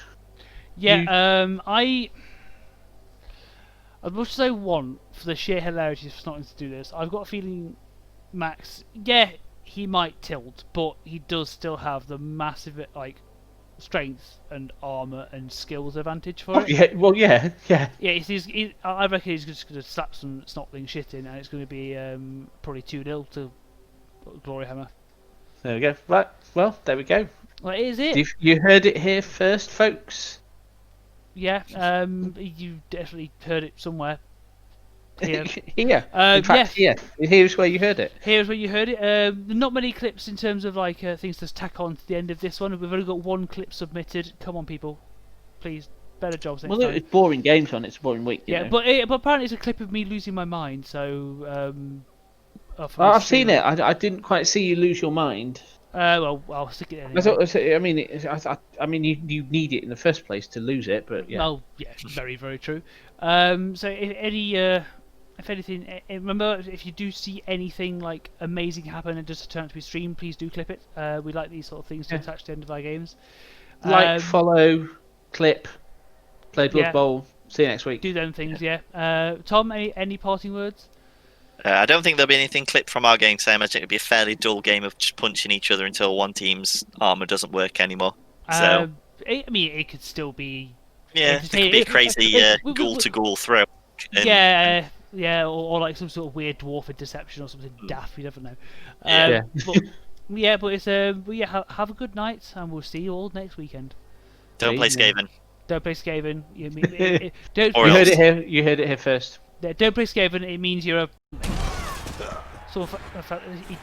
Speaker 1: Yeah. As much as I want for the sheer hilarity of Snotlings to do this, I've got a feeling Max, he might tilt, but he does still have the massive strength and armor and skills advantage for it.
Speaker 2: Yeah.
Speaker 1: Yeah, I reckon he's just going to slap some Snotling shit in, and it's going to be probably 2-0 to Glory Hammer.
Speaker 2: There we go. Right. Well, there we go.
Speaker 1: Well, is it?
Speaker 2: You heard it here first, folks.
Speaker 1: Yeah, you definitely heard it somewhere. Here.
Speaker 2: Here. In fact, here's where you heard it.
Speaker 1: Here's where you heard it. Not many clips in terms of things to tack on to the end of this one. We've only got 1 clip submitted. Come on, people. Please, better jobs next time.
Speaker 2: It's boring games on. It's a boring week.
Speaker 1: But apparently it's a clip of me losing my mind, so...
Speaker 2: I've seen it. I didn't quite see you lose your mind.
Speaker 1: Well, I'll stick it anyway.
Speaker 2: I mean, you need it in the first place to lose it, but yeah.
Speaker 1: Oh, yeah, very, very true. So, if anything, remember, if you do see anything amazing happen and just turn out to be streamed, please do clip it. We like these sort of things to attach to the end of our games.
Speaker 2: Follow, clip, play Blood Bowl. See you next week.
Speaker 1: Do them things, yeah. Tom, any parting words?
Speaker 3: I don't think there'll be anything clipped from our game, so I imagine it'll be a fairly dull game of just punching each other until one team's armor doesn't work anymore. So
Speaker 1: I mean, it could still be.
Speaker 3: yeah, it could be a crazy ghoul-to-ghoul throw.
Speaker 1: Yeah, or like some sort of weird dwarf deception or something daft. You never know. But it's have a good night, and we'll see you all next weekend.
Speaker 3: Don't play Skaven.
Speaker 1: Don't play Skaven. You
Speaker 2: heard it here. You heard it here first.
Speaker 1: Don't play Skaven. It means you're a. So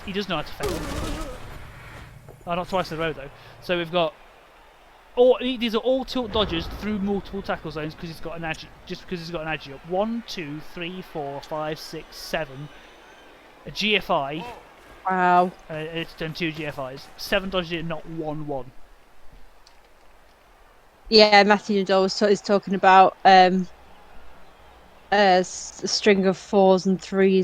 Speaker 1: he does know how to fail. Oh, not twice in a row though. So we've got. These are all tilt dodges through multiple tackle zones because he's got an agi. Just because he's got an agi up. 1, 2, 3, 4, 5, 6, 7. A GFI.
Speaker 4: Wow.
Speaker 1: It's done 2 GFIs. 7 dodges it, not 1.
Speaker 4: Yeah, Matthew Nadal is talking about a string of 4s and 3s